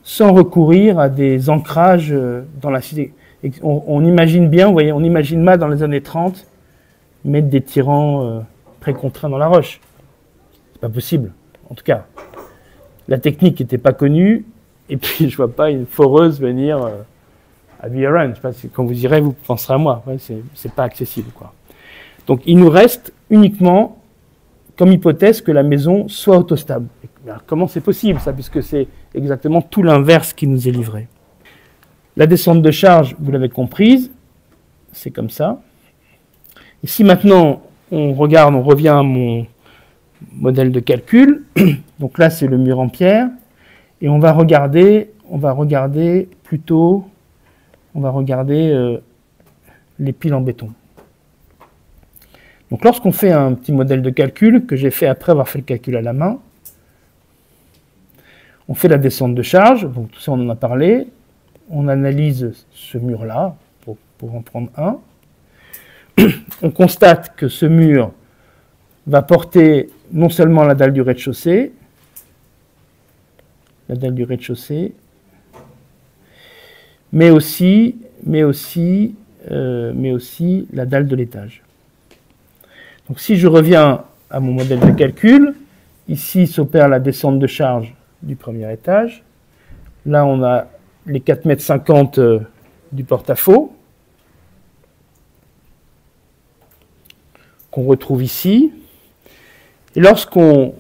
sans recourir à des ancrages dans la cité. On imagine bien, vous voyez, on imagine mal dans les années 30 mettre des tirants précontraints dans la roche. C'est pas possible, en tout cas. La technique n'était pas connue, et puis je vois pas une foreuse venir à Villaran. Je sais pas si quand vous irez, vous penserez à moi. Ouais, c'est pas accessible, quoi. Donc il nous reste uniquement comme hypothèse que la maison soit autostable. Alors, comment c'est possible ça, puisque c'est exactement tout l'inverse qui nous est livré. La descente de charge, vous l'avez comprise, c'est comme ça. Et si maintenant on regarde, on revient à mon modèle de calcul, donc là c'est le mur en pierre, et on va regarder les piles en béton. Donc lorsqu'on fait un petit modèle de calcul, que j'ai fait après avoir fait le calcul à la main, on fait la descente de charge, donc tout ça on en a parlé, on analyse ce mur-là, pour en prendre un. On constate que ce mur va porter non seulement la dalle du rez-de-chaussée, mais aussi la dalle de l'étage. Donc si je reviens à mon modèle de calcul, ici s'opère la descente de charge du premier étage. Là, on a les 4,50 m du porte-à-faux, qu'on retrouve ici. Et lorsqu'on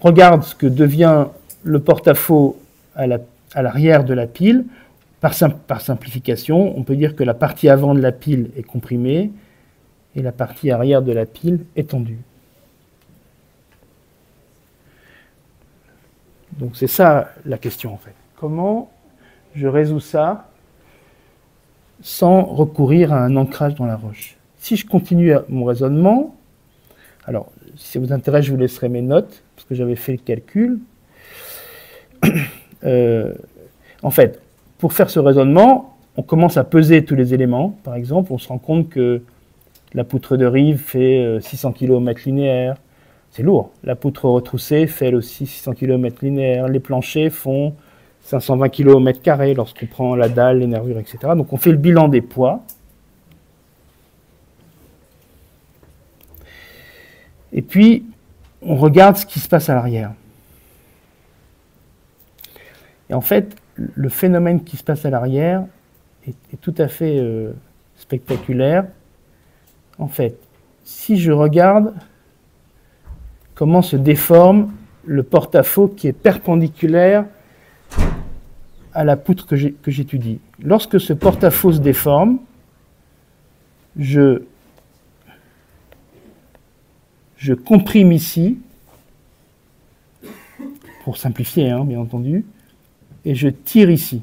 regarde ce que devient le porte-à-faux à l'arrière de la pile, par simplification, on peut dire que la partie avant de la pile est comprimée et la partie arrière de la pile est tendue. Donc c'est ça la question en fait. Comment je résous ça sans recourir à un ancrage dans la roche? Si je continue mon raisonnement, alors si ça vous intéresse, je vous laisserai mes notes, parce que j'avais fait le calcul. En fait, pour faire ce raisonnement, on commence à peser tous les éléments. Par exemple, on se rend compte que la poutre de rive fait 600 kg au mètre linéaire. C'est lourd. La poutre retroussée fait elle aussi 600 kg au mètre linéaire. Les planchers font 520 kg au mètre carré lorsqu'on prend la dalle, les nervures, etc. Donc on fait le bilan des poids. Et puis, on regarde ce qui se passe à l'arrière. Et en fait, le phénomène qui se passe à l'arrière est tout à fait spectaculaire. En fait, si je regarde comment se déforme le porte-à-faux qui est perpendiculaire à la poutre que j'étudie. Lorsque ce porte-à-faux se déforme, je je comprime ici, pour simplifier, hein, bien entendu, et je tire ici.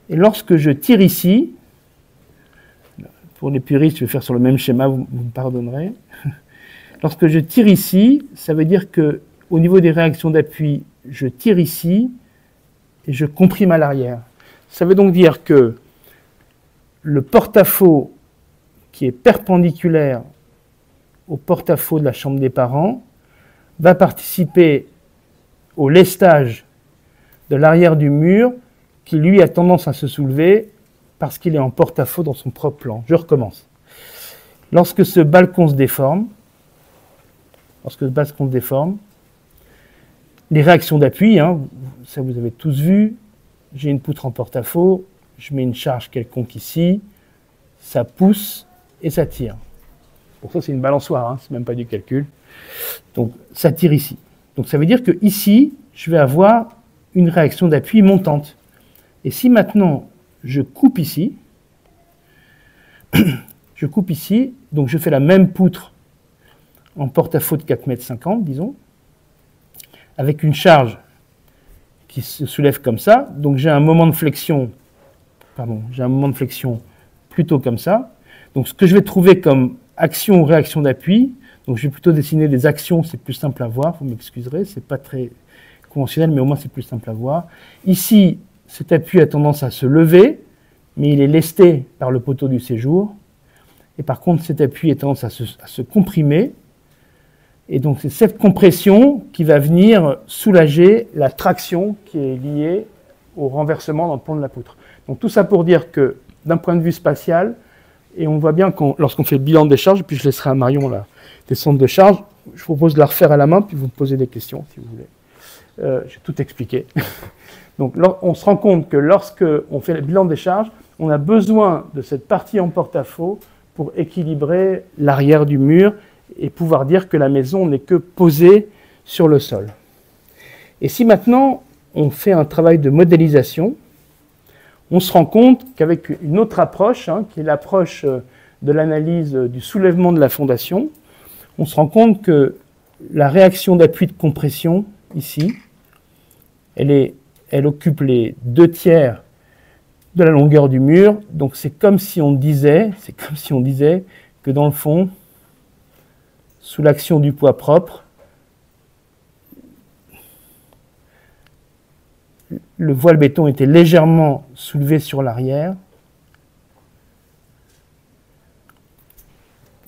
Et lorsque je tire ici, pour les puristes, je vais faire sur le même schéma, vous me pardonnerez. Lorsque je tire ici, ça veut dire qu'au niveau des réactions d'appui, je tire ici et je comprime à l'arrière. Ça veut donc dire que le porte-à-faux qui est perpendiculaire au porte-à-faux de la chambre des parents va participer au lestage de l'arrière du mur qui, lui, a tendance à se soulever parce qu'il est en porte-à-faux dans son propre plan. Je recommence. Lorsque ce balcon se déforme, les réactions d'appui, hein, ça vous avez tous vu, j'ai une poutre en porte-à-faux, je mets une charge quelconque ici, ça pousse et ça tire. Pour ça, c'est une balançoire, hein, c'est même pas du calcul. Donc, ça tire ici. Donc, ça veut dire que ici, je vais avoir une réaction d'appui montante. Et si maintenant, je coupe ici, donc je fais la même poutre en porte-à-faux de 4,50 m, disons, avec une charge qui se soulève comme ça. Donc j'ai un moment de flexion, plutôt comme ça. Donc ce que je vais trouver comme action ou réaction d'appui, donc je vais plutôt dessiner des actions, c'est plus simple à voir, vous m'excuserez, c'est pas très conventionnel, mais au moins c'est plus simple à voir. Ici, cet appui a tendance à se lever, mais il est lesté par le poteau du séjour. Et par contre, cet appui a tendance à se comprimer. Et donc, c'est cette compression qui va venir soulager la traction qui est liée au renversement dans le plan de la poutre. Donc, tout ça pour dire que, d'un point de vue spatial, et on voit bien lorsqu'on fait le bilan de décharge, puis je laisserai à Marion la descente de charge, je vous propose de la refaire à la main, puis vous me posez des questions, si vous voulez. J'ai tout expliqué. Donc, on se rend compte que lorsqu'on fait le bilan de décharge, on a besoin de cette partie en porte-à-faux pour équilibrer l'arrière du mur et pouvoir dire que la maison n'est que posée sur le sol. Et si maintenant on fait un travail de modélisation, on se rend compte qu'avec une autre approche, hein, qui est l'approche de l'analyse du soulèvement de la fondation, on se rend compte que la réaction d'appui de compression, ici, elle occupe les 2/3 de la longueur du mur. Donc c'est comme si on disait que dans le fond, sous l'action du poids propre, le voile béton était légèrement soulevé sur l'arrière,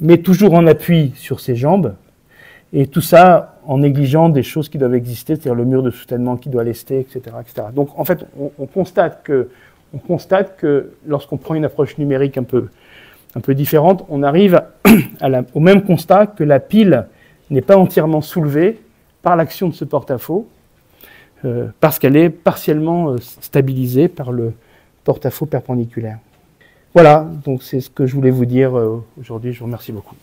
mais toujours en appui sur ses jambes, et tout ça en négligeant des choses qui doivent exister, c'est-à-dire le mur de soutènement qui doit lester, etc., etc. Donc en fait, on constate que lorsqu'on prend une approche numérique un peu différente, on arrive au même constat que la pile n'est pas entièrement soulevée par l'action de ce porte-à-faux, parce qu'elle est partiellement stabilisée par le porte-à-faux perpendiculaire. Voilà, donc c'est ce que je voulais vous dire aujourd'hui. Je vous remercie beaucoup.